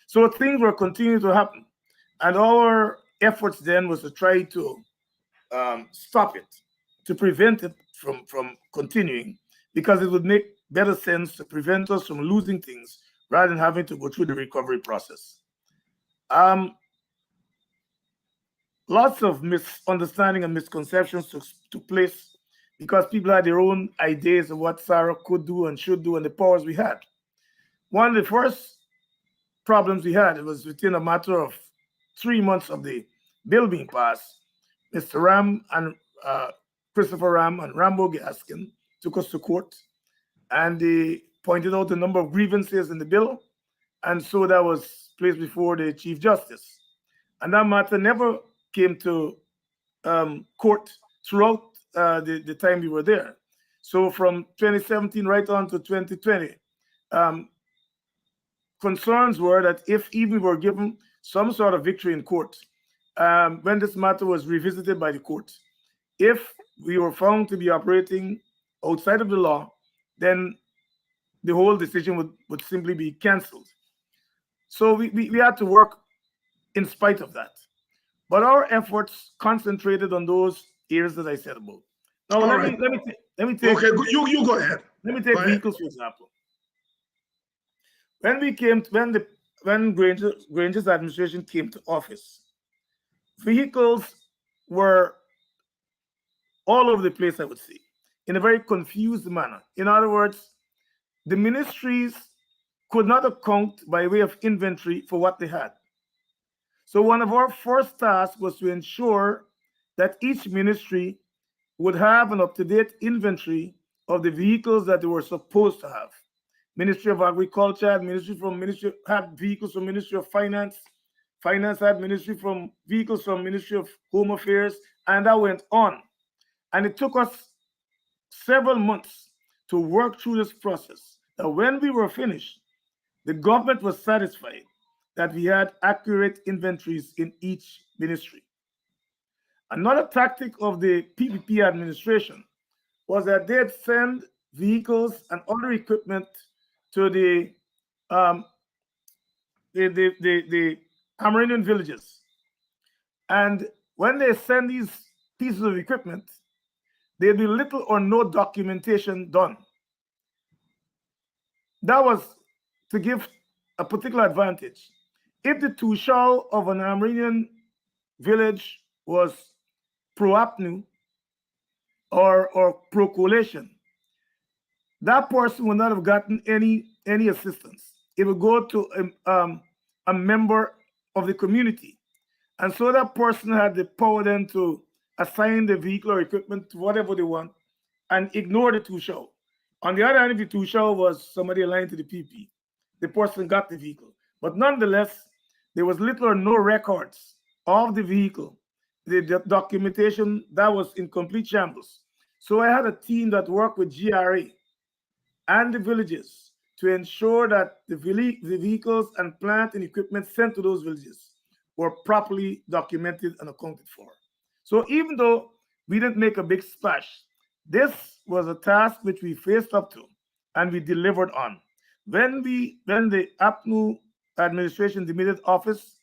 So things were continuing to happen. And our efforts then was to try to stop it, to prevent it from continuing, because it would make better sense to prevent us from losing things rather than having to go through the recovery process. Lots of misunderstanding and misconceptions took place because people had their own ideas of what SARA could do and should do and the powers we had. One of the first problems we had, it was within a matter of 3 months of the bill being passed, Mr. Ram and Christopher Ram and Rambo Gaskin took us to court, and they pointed out a number of grievances in the bill, and so that was placed before the Chief Justice. And that matter never came to court throughout the time we were there. So from 2017 right on to 2020, concerns were that if even we were given some sort of victory in court, when this matter was revisited by the court, if we were found to be operating outside of the law, then the whole decision would simply be cancelled. So we had to work in spite of that. But our efforts concentrated on those areas that I said about. Now let me take
okay. You go ahead.
Let me take vehicles for example. When Granger's administration came to office, vehicles were all over the place, I would say, in a very confused manner. In other words, the ministries could not account by way of inventory for what they had. So one of our first tasks was to ensure that each ministry would have an up-to-date inventory of the vehicles that they were supposed to have. Ministry of Agriculture had had vehicles from Ministry of Finance. Finance had vehicles from Ministry of Home Affairs, and that went on. And it took us several months to work through this process. That when we were finished, the government was satisfied that we had accurate inventories in each ministry. Another tactic of the PPP administration was that they'd send vehicles and other equipment to the Amerindian villages. And when they send these pieces of equipment, there'd be little or no documentation done. That was to give a particular advantage. If the Tushal of an Amerindian village was pro-APNU or pro-coalition, that person would not have gotten any assistance. It would go to a member of the community. And so that person had the power then to assign the vehicle or equipment to whatever they want and ignore the Tushal. On the other hand, if the Tushal was somebody aligned to the PP, the person got the vehicle. But nonetheless, there was little or no records of the vehicle. The documentation, that was in complete shambles. So I had a team that worked with GRA and the villages to ensure that the vehicles and plant and equipment sent to those villages were properly documented and accounted for. So even though we didn't make a big splash, this was a task which we faced up to and we delivered on. When the APNU administration demitted office,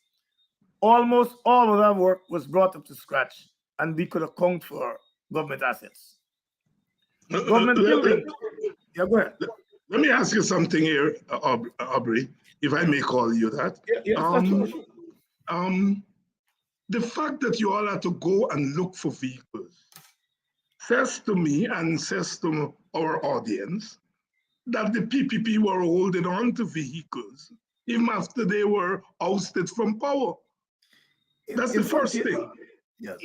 almost all of that work was brought up to scratch and we could account for government assets. Government building. Yeah, go ahead.
Let me ask you something here, Aubrey, if I may call you that. The fact that you all had to go and look for vehicles says to me and says to our audience that the PPP were holding on to vehicles even after they were ousted from power. That's the first thing.
Yes.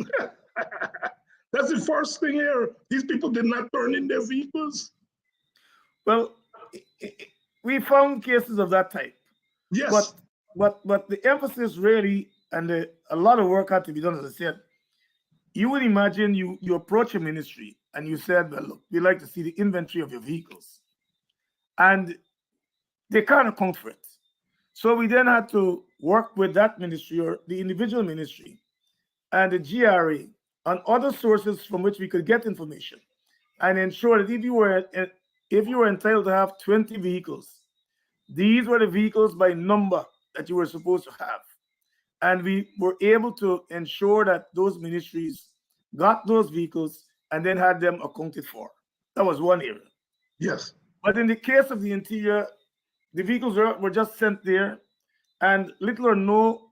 That's the first thing here. These people did not turn in their vehicles.
Well, we found cases of that type.
Yes.
But the emphasis really, and a lot of work had to be done, as I said. You would imagine you approach a ministry and you said, well, look, we'd like to see the inventory of your vehicles. And they can't account for it. So we then had to work with that ministry or the individual ministry and the GRA on other sources from which we could get information and ensure that if you were entitled to have 20 vehicles, these were the vehicles by number that you were supposed to have. And we were able to ensure that those ministries got those vehicles and then had them accounted for. That was one area.
Yes.
But in the case of the interior, the vehicles were just sent there and little or no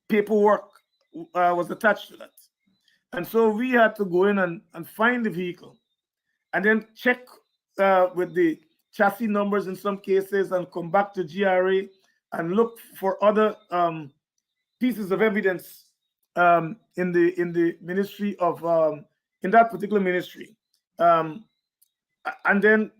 paperwork was attached to that. And so we had to go in and find the vehicle and then check with the chassis numbers in some cases and come back to GRA and look for other pieces of evidence in the ministry of in that particular ministry, and then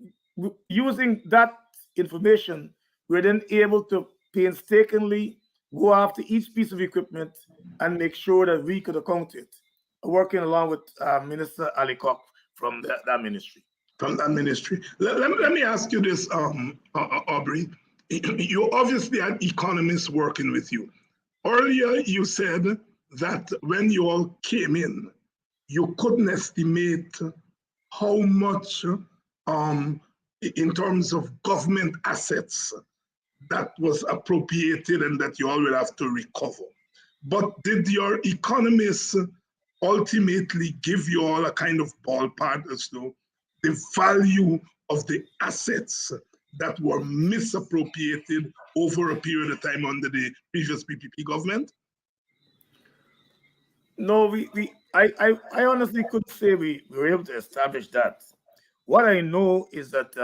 using that information, we're then able to painstakingly go after each piece of equipment and make sure that we could account it, working along with Minister Ali Koch from that ministry.
From that ministry. Let me ask you this, Aubrey. You obviously had economists working with you. Earlier, you said that when you all came in, you couldn't estimate how much, in terms of government assets, that was appropriated and that you all will have to recover. But did your economists ultimately give you all a kind of ballpark as to the value of the assets that were misappropriated over a period of time under the previous PPP government?
No, I honestly couldn't say we were able to establish that. What I know is that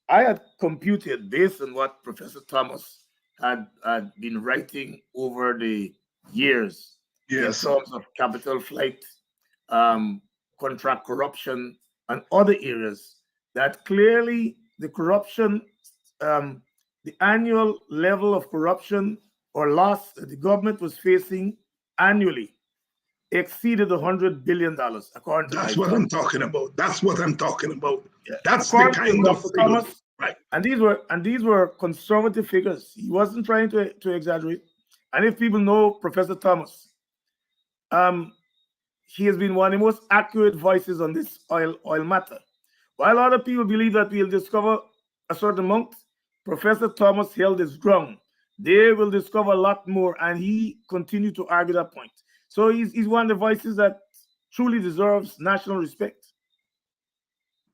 I had computed based on what Professor Thomas had been writing over the years
Yes.
in terms of capital flight, contract corruption, and other areas, that clearly the corruption, the annual level of corruption or loss that the government was facing annually exceeded $100 billion, according to
That's what I'm talking about. That's what I'm talking about. That's the
according to
kind of
Dr.
figure.
Thomas,
Right.
and these were conservative figures. He wasn't trying to exaggerate. And if people know Professor Thomas, he has been one of the most accurate voices on this oil matter. While other people believe that we'll discover a certain amount, Professor Thomas held his ground. They will discover a lot more, and he continued to argue that point. So he's one of the voices that truly deserves national respect.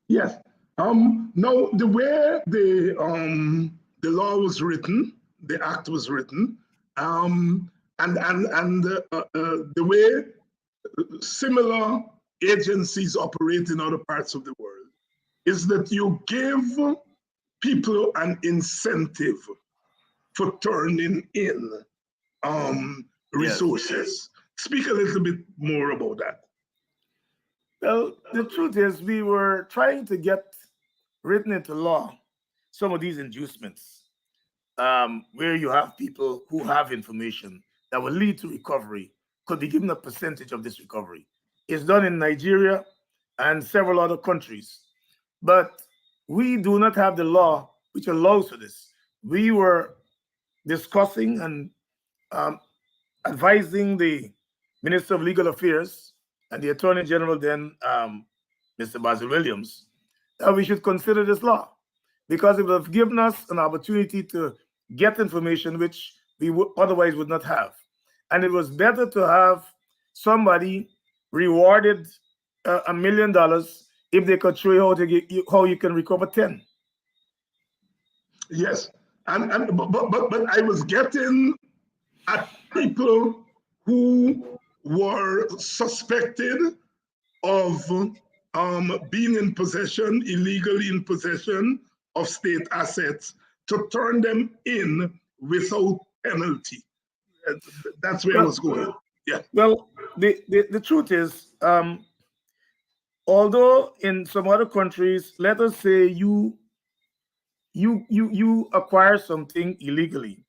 Yes. Now, the way the law was written, the act was written, and the way similar agencies operate in other parts of the world is that you give people an incentive for turning in resources. Yes. Speak a little bit more about that.
Well, the truth is, we were trying to get written into law some of these inducements, where you have people who have information that will lead to recovery could be given a percentage of this recovery. It's done in Nigeria and several other countries, but we do not have the law which allows for this. We were discussing and advising the Minister of Legal Affairs and the Attorney General then, Mr. Basil Williams, that we should consider this law, because it would have given us an opportunity to get information which we otherwise would not have. And it was better to have somebody rewarded $1 million if they could show you how you can recover 10.
Yes, but I was getting at people who were suspected of being in possession, illegally in possession of state assets, to turn them in without penalty. That's where I was going. Yeah.
Well, the truth is, although in some other countries, let us say you acquire something illegally,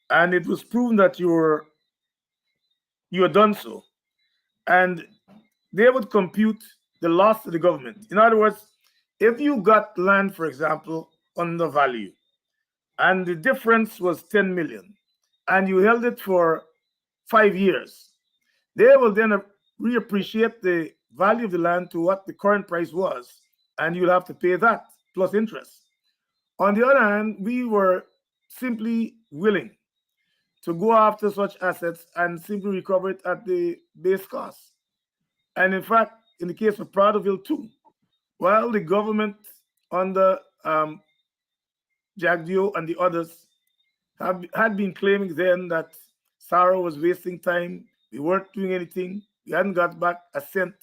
and it was proven that you had done so, and they would compute the loss to the government. In other words, if you got land, for example, undervalued, and the difference was 10 million, and you held it for 5 years, they will then reappreciate the value of the land to what the current price was, and you'll have to pay that plus interest. On the other hand, we were simply willing to go after such assets and simply recover it at the base cost. And in fact, in the case of Prattville too, while the government under Jagdeo and the others had been claiming then that Sarah was wasting time, we weren't doing anything, we hadn't got back a cent.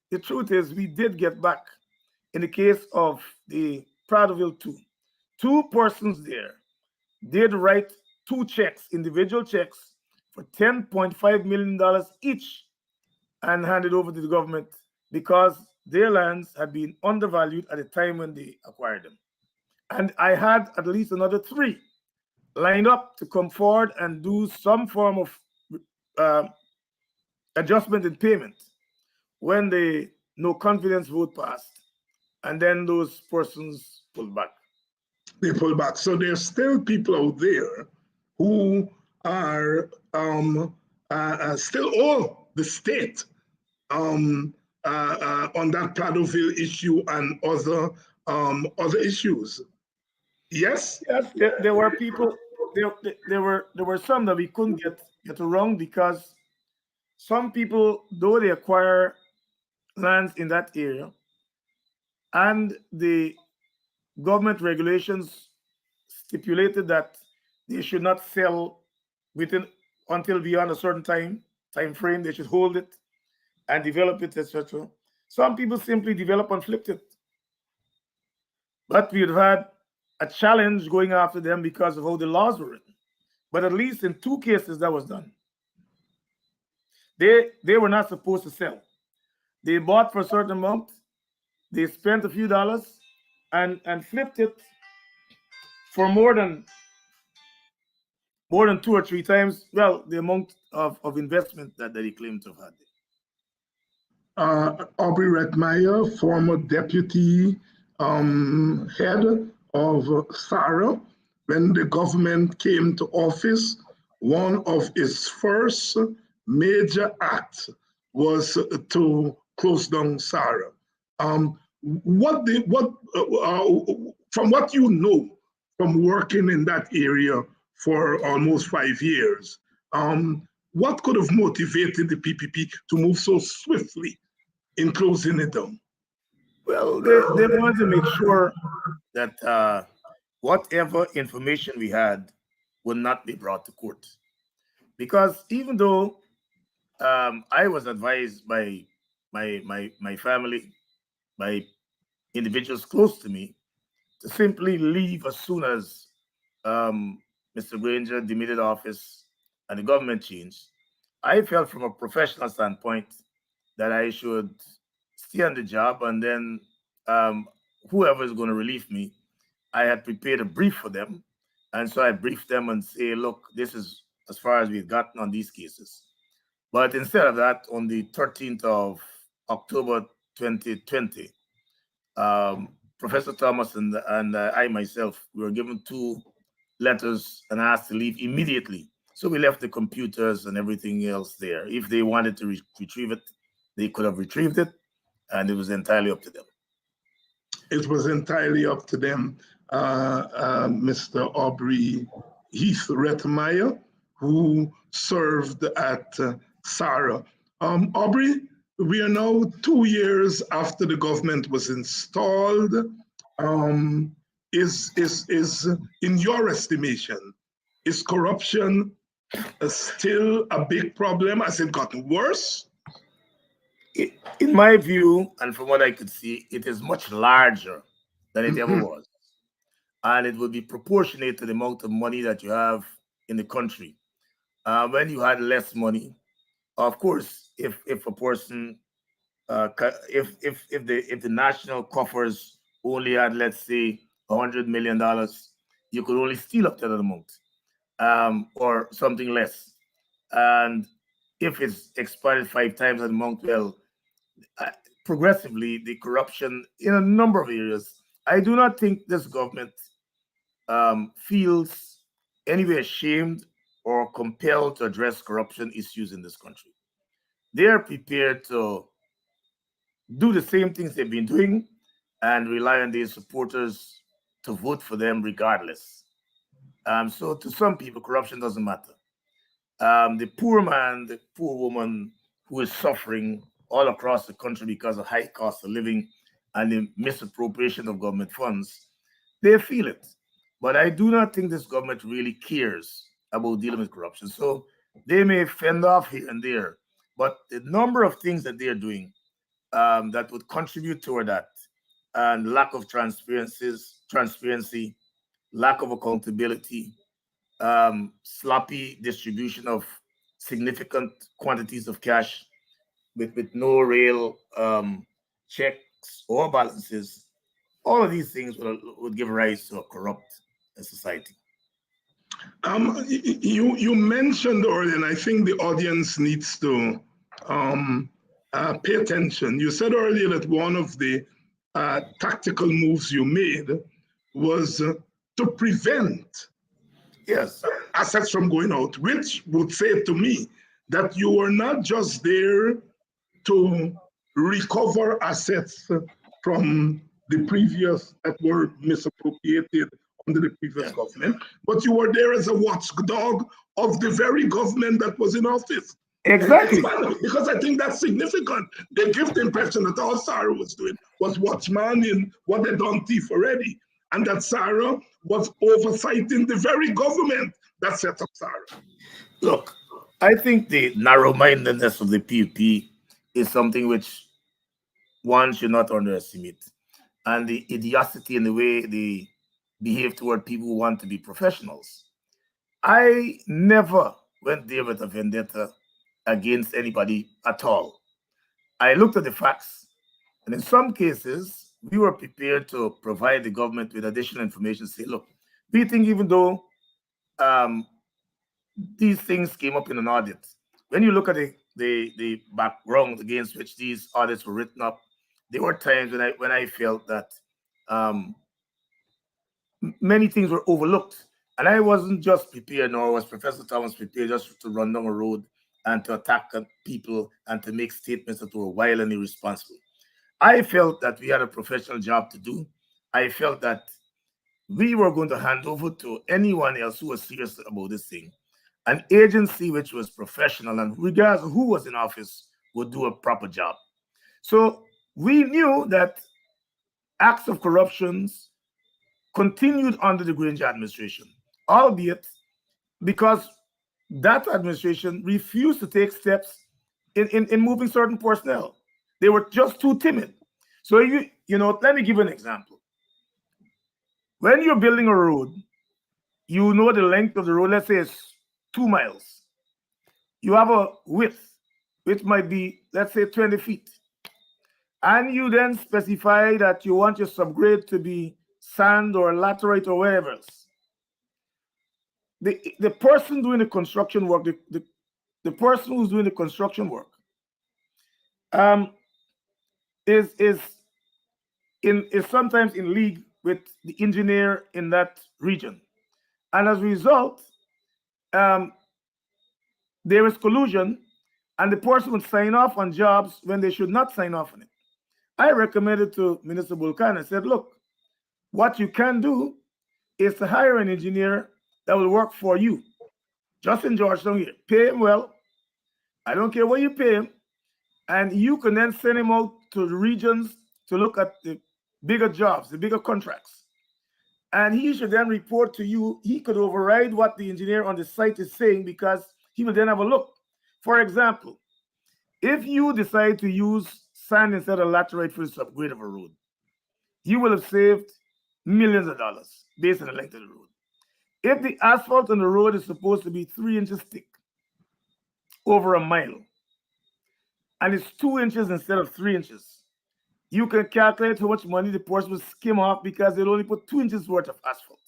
The truth is, we did get back. In the case of the Prattville 2, 2 persons there did write 2 checks, individual checks, for $10.5 million each, and handed over to the government because their lands had been undervalued at the time when they acquired them. And I had at least another 3 lined up to come forward and do some form of adjustment in payment when the no confidence vote passed. And then those persons pulled back.
They pulled back. So there's still people out there who are still owe the state on that Platteville issue and other issues. Yes?
Yes, there were people. There were some that we couldn't get around because some people, though they acquire lands in that area, and the government regulations stipulated that they should not sell within until beyond a certain time frame. They should hold it and develop it, etc. Some people simply develop and flipped it. But we've had a challenge going after them because of how the laws were written. But at least in 2 cases that was done. They were not supposed to sell. They bought for a certain amount, they spent a few dollars and flipped it for more than 2 or 3 times, well, the amount of investment that they claimed to have had.
Aubrey Heath-Retmeyer, former deputy head of SARA, when the government came to office, one of its first major acts was to close down SARA. From what you know from working in that area for almost 5 years, what could have motivated the PPP to move so swiftly in closing it down?
Well, they wanted to make sure that whatever information we had would not be brought to court. Because even though I was advised by my family, by individuals close to me, to simply leave as soon as Mr. Granger demitted office and the government changed, I felt from a professional standpoint that I should stay on the job, and then whoever is going to relieve me, I had prepared a brief for them. And so I briefed them and say, look, this is as far as we've gotten on these cases. But instead of that, on the 13th of October 2020, Professor Thomas and I myself, we were given 2 letters and asked to leave immediately. So we left the computers and everything else there. If they wanted to retrieve it, they could have retrieved it, and it was entirely up to them.
It was entirely up to them. Mr. Aubrey Heath-Retmeyer, who served at SARA. Aubrey, we are now 2 years after the government was installed. Is in your estimation, is corruption still a big problem? Has it gotten worse?
In my view, and from what I could see, it is much larger than it ever was. And it will be proportionate to the amount of money that you have in the country. When you had less money, of course, if a person, if the national coffers only had, let's say, $100 million, you could only steal up to that amount, or something less. And if it's expanded 5 times that amount, well, progressively, the corruption in a number of areas, I do not think this government feels anyway ashamed or compelled to address corruption issues in this country. They are prepared to do the same things they've been doing and rely on their supporters to vote for them regardless. So to some people, corruption doesn't matter. The poor man, the poor woman who is suffering all across the country because of high cost of living and the misappropriation of government funds, they feel it. But I do not think this government really cares about dealing with corruption. So they may fend off here and there, but the number of things that they're doing that would contribute toward that, and lack of transparency, lack of accountability, sloppy distribution of significant quantities of cash with no real checks or balances, all of these things would give rise to a corrupt society.
You mentioned earlier, and I think the audience needs to pay attention. You said earlier that one of the tactical moves you made was to prevent
yes
assets from going out, which would say to me that you were not just there to recover assets from the previous that were misappropriated under the previous government, but you were there as a watchdog of the very government that was in office.
Exactly.
Because I think that's significant. They give the impression that all Sarah was doing was watchman in what they done thief already, and that Sarah was oversighting the very government that set up Sarah.
Look, I think the narrow-mindedness of the PUP is something which one should not underestimate, and the idiocy in the way they behave toward people who want to be professionals. I never went there with a vendetta against anybody at all. I looked at the facts, and in some cases, we were prepared to provide the government with additional information. Say, look, we think even though these things came up in an audit, when you look at the background against which these audits were written up, there were times when I felt that many things were overlooked. And I wasn't just prepared, nor was Professor Thomas prepared just to run down a road and to attack people and to make statements that were wild and irresponsible. I felt that we had a professional job to do. I felt that we were going to hand over to anyone else who was serious about this thing an agency which was professional and regardless of who was in office would do a proper job. So we knew that acts of corruptions continued under the Granger administration, albeit because that administration refused to take steps in moving certain personnel. They were just too timid. So you know, let me give you an example. When you're building a road, you know the length of the road, let's say it's 2 miles. You have a width, which might be, let's say, 20 feet. And you then specify that you want your subgrade to be sand or laterite or whatever else. The person doing the construction work, the person who's doing the construction work, is sometimes in league with the engineer in that region, and as a result, there is collusion, and the person would sign off on jobs when they should not sign off on it. I recommended to Minister Bulkan and said, look, what you can do is to hire an engineer that will work for you, just in Georgetown here. Pay him well. I don't care what you pay him. And you can then send him out to the regions to look at the bigger jobs, the bigger contracts. And he should then report to you. He could override what the engineer on the site is saying because he will then have a look. For example, if you decide to use sand instead of laterite for the subgrade of a road, you will have saved millions of dollars based on the length of the road. If the asphalt on the road is supposed to be 3 inches thick over a mile, and it's 2 inches instead of 3 inches, you can calculate how much money the person will skim off because they'll only put 2 inches worth of asphalt.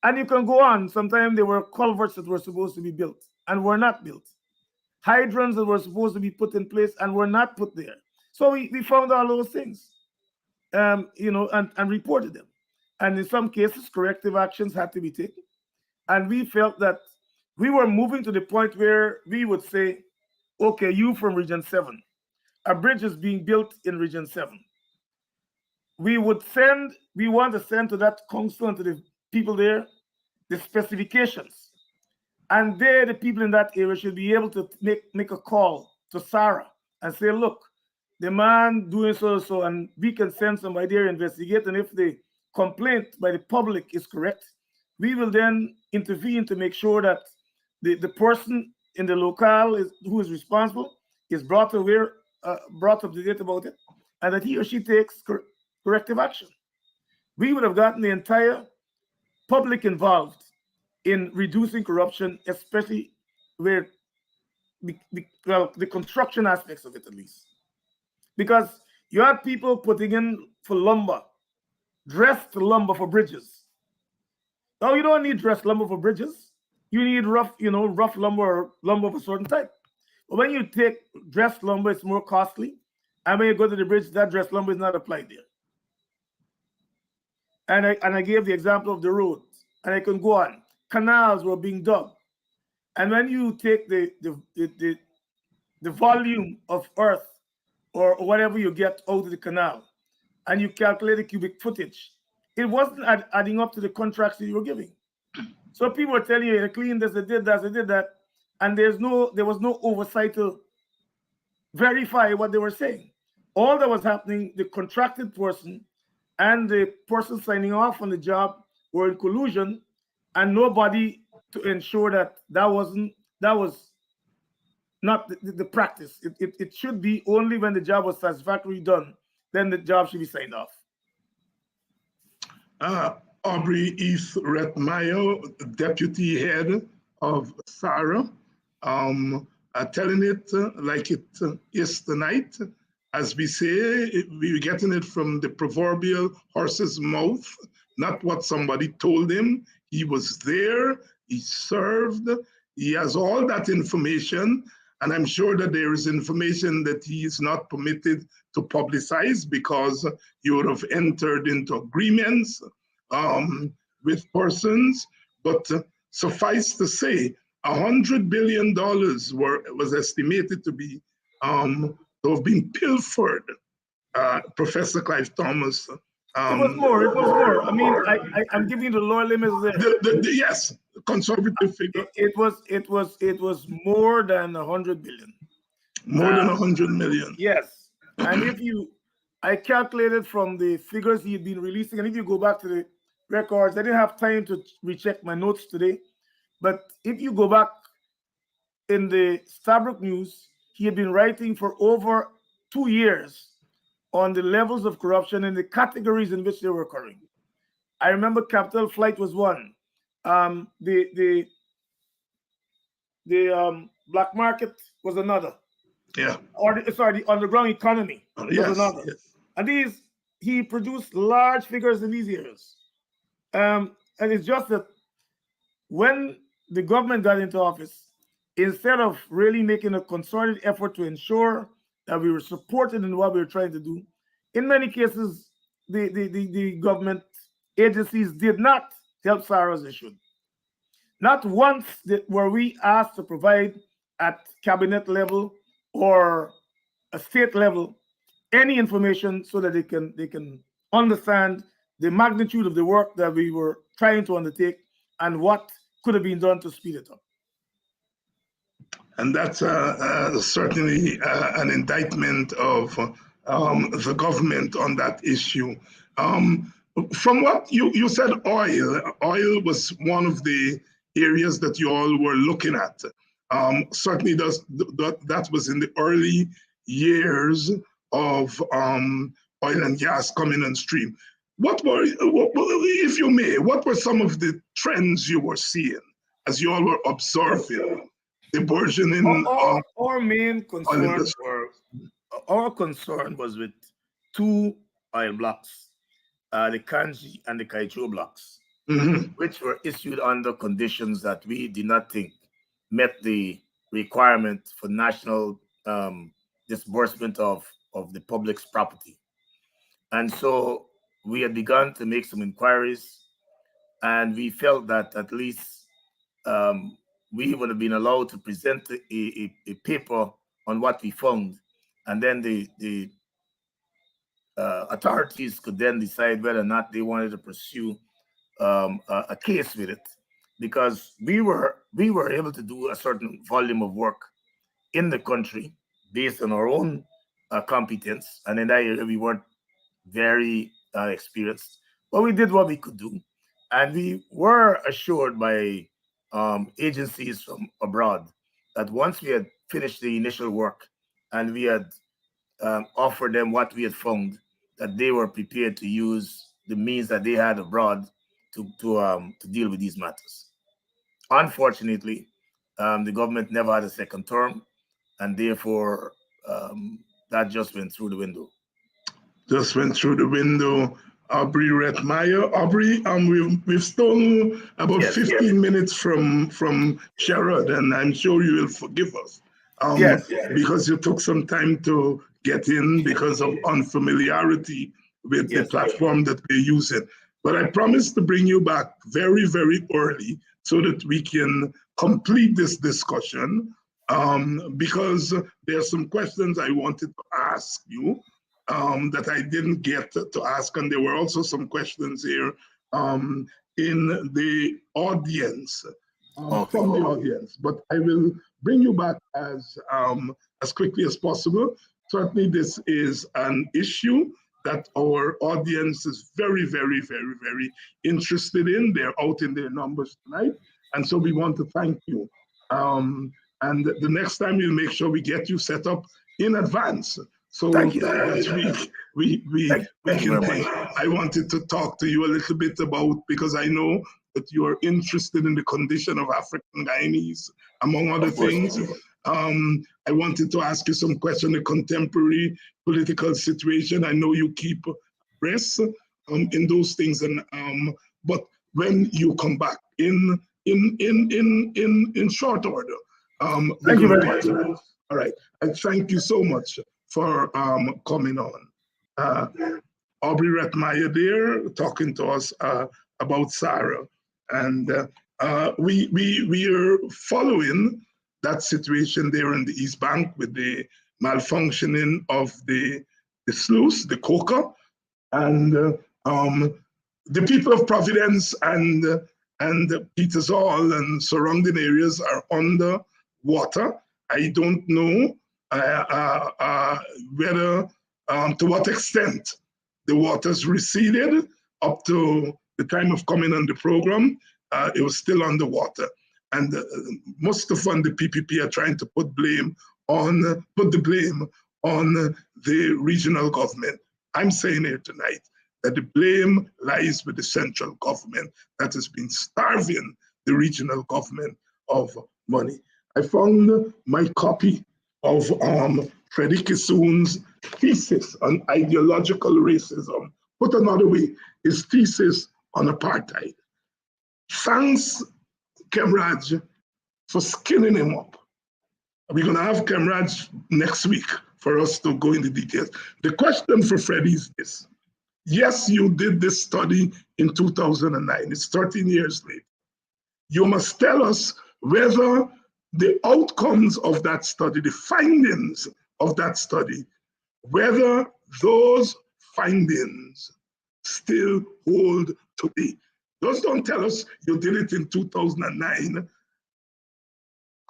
And you can go on. Sometimes there were culverts that were supposed to be built and were not built. Hydrants that were supposed to be put in place and were not put there. So we found all those things, you know, and reported them. And in some cases, corrective actions had to be taken. And we felt that we were moving to the point where we would say, okay, you from Region 7, a bridge is being built in Region 7. We want to send to that council and to the people there the specifications. And there, the people in that area should be able to make a call to Sarah and say, look, the man doing so, and we can send somebody there to investigate. And if the complaint by the public is correct, we will then intervene to make sure that the person in the locale who is responsible is brought up to date about it, and that he or she takes corrective action. We would have gotten the entire public involved in reducing corruption, especially where the construction aspects of it, at least. Because you had people putting in for lumber, dressed lumber for bridges. Now, you don't need dressed lumber for bridges. You need rough lumber or lumber of a certain type. But when you take dressed lumber, it's more costly. And when you go to the bridge, that dressed lumber is not applied there. And I gave the example of the roads, and I can go on. Canals were being dug. And when you take the volume of earth or whatever you get out of the canal, and you calculate the cubic footage, it wasn't adding up to the contracts that you were giving. So people are telling you, they cleaned this, they did that, they did that, and there was no oversight to verify what they were saying. All that was happening, the contracted person and the person signing off on the job were in collusion, and nobody to ensure that was not the practice. It should be only when the job was satisfactorily done, then the job should be signed off.
Aubrey Heath-Retmeyer, deputy head of SARA, telling it like it is tonight. As we say, we're getting it from the proverbial horse's mouth, not what somebody told him. He was there, he served, he has all that information, and I'm sure that there is information that he is not permitted to publicize because you would have entered into agreements with persons. But suffice to say, $100 billion was estimated to have been pilfered. Professor Clive Thomas.
It was more. I mean, I'm giving you the lower limits there.
Yes, conservative figure.
It was more than 100 billion.
More than 100 million.
Yes, and I calculated from the figures he had been releasing, and if you go back to the records, I didn't have time to recheck my notes today, but if you go back in the Stabrook News, he had been writing for over 2 years on the levels of corruption and the categories in which they were occurring. I remember capital flight was one. The black market was another.
Yeah.
The underground economy was another. Yes. And he produced large figures in these areas. And it's just that when the government got into office, instead of really making a concerted effort to ensure that we were supported in what we were trying to do, in many cases, the government agencies did not help SARA as they should. Not once were we asked to provide at cabinet level or a state level any information so that they can understand the magnitude of the work that we were trying to undertake and what could have been done to speed it up.
And that's certainly an indictment of the government on that issue. From what you said, oil was one of the areas that you all were looking at. Certainly that was in the early years of oil and gas coming on stream. If you may, what were some of the trends you were seeing as you all were observing the burgeoning?
Our main concern was with two oil blocks, the Kanji and the Kaicho blocks, which were issued under conditions that we did not think met the requirement for national disbursement of the public's property. And so we had begun to make some inquiries, and we felt that at least we would have been allowed to present a paper on what we found, and then the authorities could then decide whether or not they wanted to pursue a case with it, because we were able to do a certain volume of work in the country based on our own competence, and in that area we weren't very experienced, but we did what we could do, and we were assured by agencies from abroad that once we had finished the initial work and we had offered them what we had found, that they were prepared to use the means that they had abroad to deal with these matters. Unfortunately, the government never had a second term, and therefore that just went through the window.
Just went through the window. Aubrey Heath-Retmeyer. Aubrey, we've stolen about 15 minutes from Sherrod, and I'm sure you will forgive us. Because you took some time to get in because of unfamiliarity with the platform that we're using. But I promise to bring you back very, very early so that we can complete this discussion because there are some questions I wanted to ask you that I didn't get to ask, and there were also some questions here in the audience, from the audience. But I will bring you back as quickly as possible. Certainly, this is an issue that our audience is very, very, very, very interested in. They're out in their numbers tonight. And so we want to thank you. And the next time we'll make sure we get you set up in advance. So
Thank you.
that we can think. I wanted to talk to you a little bit about, because I know that you are interested in the condition of African Guyanese, among other things. I wanted to ask you some questions on the contemporary political situation. I know you keep abreast in those things, and but when you come back in short order,
thank you very much.
All right, and thank you so much for coming on. Aubrey Heath-Retmeyer there talking to us about Sarah, and we are following that situation there in the East Bank with the malfunctioning of the sluice, the coker, and the people of Providence and Peters Hall and surrounding areas are under water. I don't know whether to what extent the waters receded. Up to the time of coming on the program, it was still underwater. And most of the PPP are trying to put the blame on the regional government. I'm saying here tonight that the blame lies with the central government that has been starving the regional government of money. I found my copy of Freddie Kissoon's thesis on ideological racism. Put another way, his thesis on apartheid. Thanks, Kemraj, for skinning him up. We're going to have Kemraj next week for us to go into details. The question for Freddie is this. Yes, you did this study in 2009. It's 13 years later. You must tell us whether the outcomes of that study, the findings of that study, whether those findings still hold today. Just don't tell us you did it in 2009.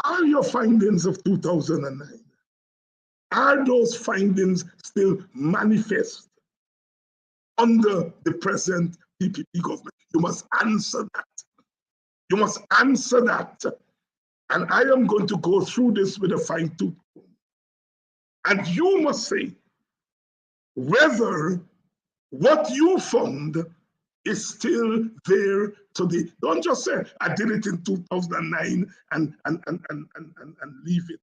Are your findings of 2009, are those findings still manifest under the present PPP government? You must answer that. You must answer that. And I am going to go through this with a fine-tooth comb. And you must say whether what you found is still there today. Don't just say, I did it in 2009 and leave it.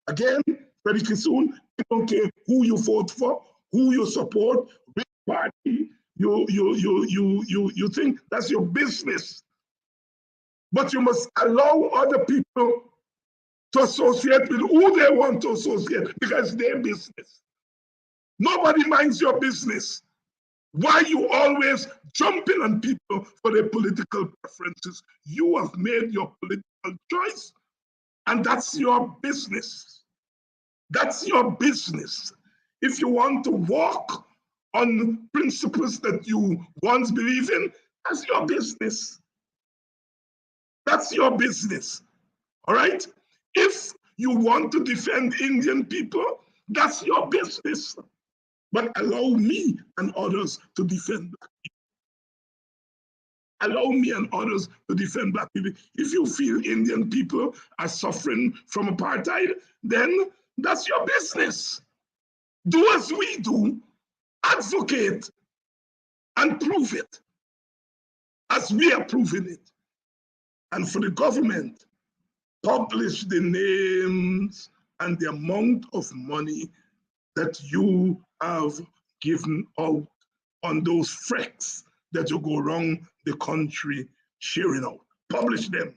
Again, very soon, I don't care who you vote for, who you support, which party you think, that's your business. But you must allow other people to associate with who they want to associate, because it's their business. Nobody minds your business. Why you always jumping on people for their political preferences? You have made your political choice, and that's your business. That's your business. If you want to walk on principles that you once believed in, that's your business. That's your business. All right? If you want to defend Indian people, that's your business. But allow me and others to defend Black people. Allow me and others to defend Black people. If you feel Indian people are suffering from apartheid, then that's your business. Do as we do, advocate and prove it, as we are proving it. And for the government, publish the names and the amount of money that you have given out on those frecks that you go around the country sharing out. Publish them.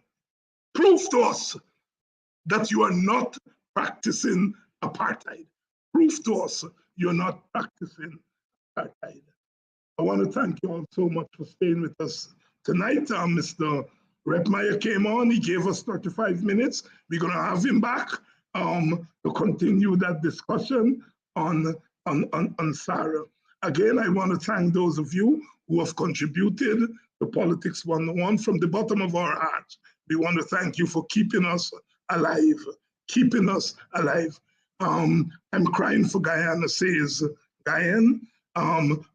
Prove to us that you are not practicing apartheid. Prove to us you're not practicing apartheid. I want to thank you all so much for staying with us tonight, Mr. Heath-Retmeyer came on. He gave us 35 minutes. We're going to have him back to continue that discussion on Sarah. Again, I want to thank those of you who have contributed to Politics 101 from the bottom of our hearts. We want to thank you for keeping us alive, keeping us alive. I'm crying for Guyana, says Guyana.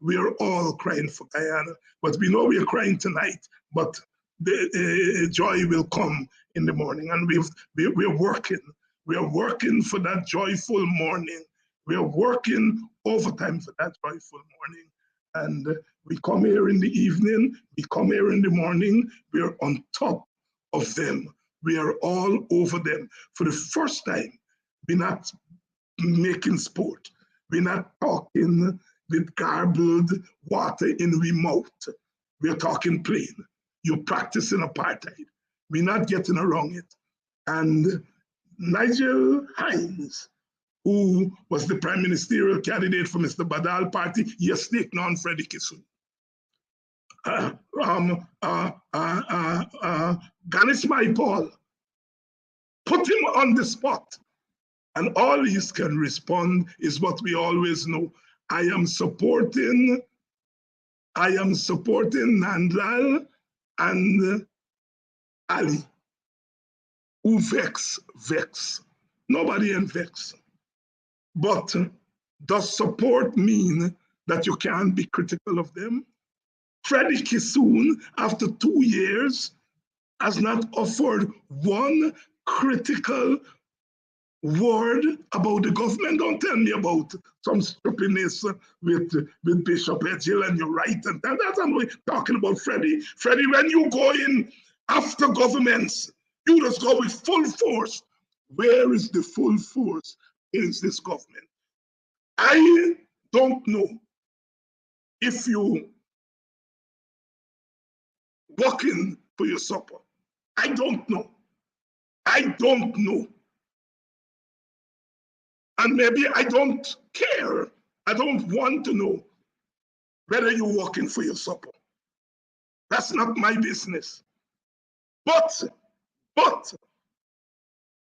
We are all crying for Guyana, but we know we are crying tonight, but the joy will come in the morning, and we're working. We are working for that joyful morning. We are working overtime for that joyful morning. And we come here in the evening, we come here in the morning, we are on top of them. We are all over them. For the first time, we're not making sport. We're not talking with garbled water in we mouth. We're talking plain. You're practicing apartheid. We're not getting around it. And Nigel Hinds, who was the prime ministerial candidate for Mr. Badal party, yes, take on Freddie Kissoon. Ganesh Maipal, put him on the spot. And all he can respond is what we always know. I am supporting Nandlal and Ali, who vex. Nobody can vex. But does support mean that you can't be critical of them? Freddie Kissoon, after 2 years, has not offered one critical word about the government. Don't tell me about some stupidness with Bishop Edghill and you're right. And that's what we're talking about, Freddie. Freddie, when you go in after governments, you just go with full force. Where is the full force in this government? I don't know if you working for your supper. I don't know. And maybe I don't care. I don't want to know whether you're working for your supper. That's not my business. But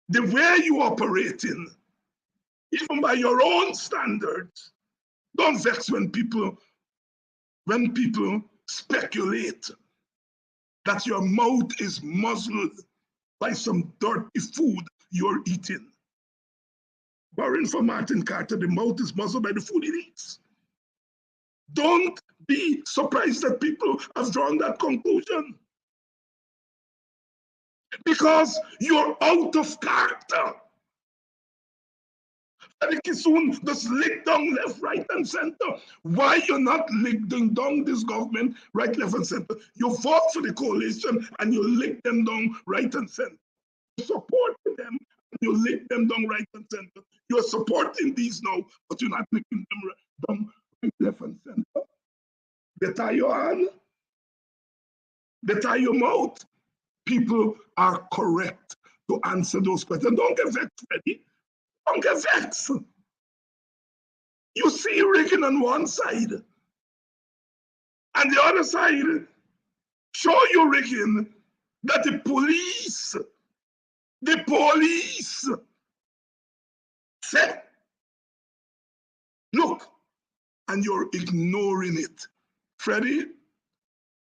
the way you operating, even by your own standards, don't vex when people speculate that your mouth is muzzled by some dirty food you're eating. Borrowing from Martin Carter, the mouth is muzzled by the food it eats. Don't be surprised that people have drawn that conclusion. Because you're out of character. Freddie Kissoon just lick down left, right, and center. Why you're not licking down this government right, left, and center? You fought for the coalition and you lick them down right and center. You support them and you lick them down right and center. You're supporting these now, but you're not licking them down right, left, and center. They tie your hand. They tie your mouth. People are correct to answer those questions. Don't get vexed, Freddie. Don't get vexed. You see rigging on one side, and the other side show you rigging that the police said, look, and you're ignoring it. Freddie,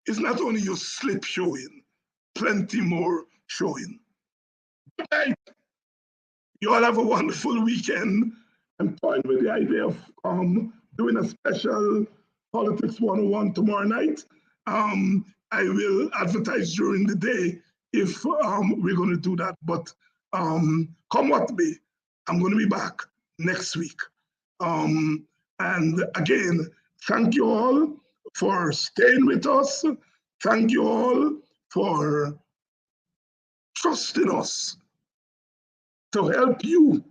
it's not only your slip showing, plenty more showing. Good night. You all have a wonderful weekend. I'm toying with the idea of doing a special Politics 101 tomorrow night. I will advertise during the day if we're going to do that. But come what may, I'm going to be back next week. And again, thank you all for staying with us. Thank you all for trusting us to help you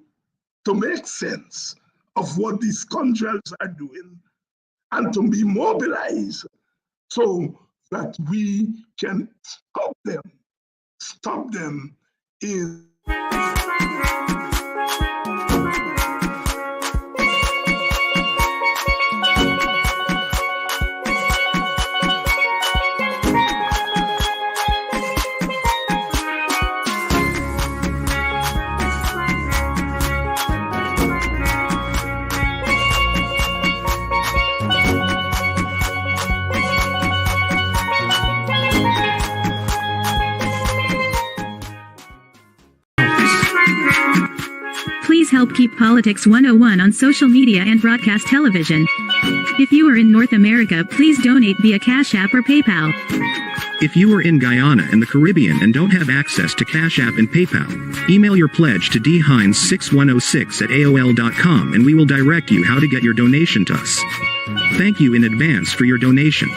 to make sense of what these scoundrels are doing and to be mobilized so that we can stop them in
help keep Politics 101 on social media and broadcast television. If you are in North America, please donate via Cash App or PayPal.
If you are in Guyana and the Caribbean and don't have access to Cash App and PayPal, email your pledge to dhinds6106@aol.com and we will direct you how to get your donation to us. Thank you in advance for your donation.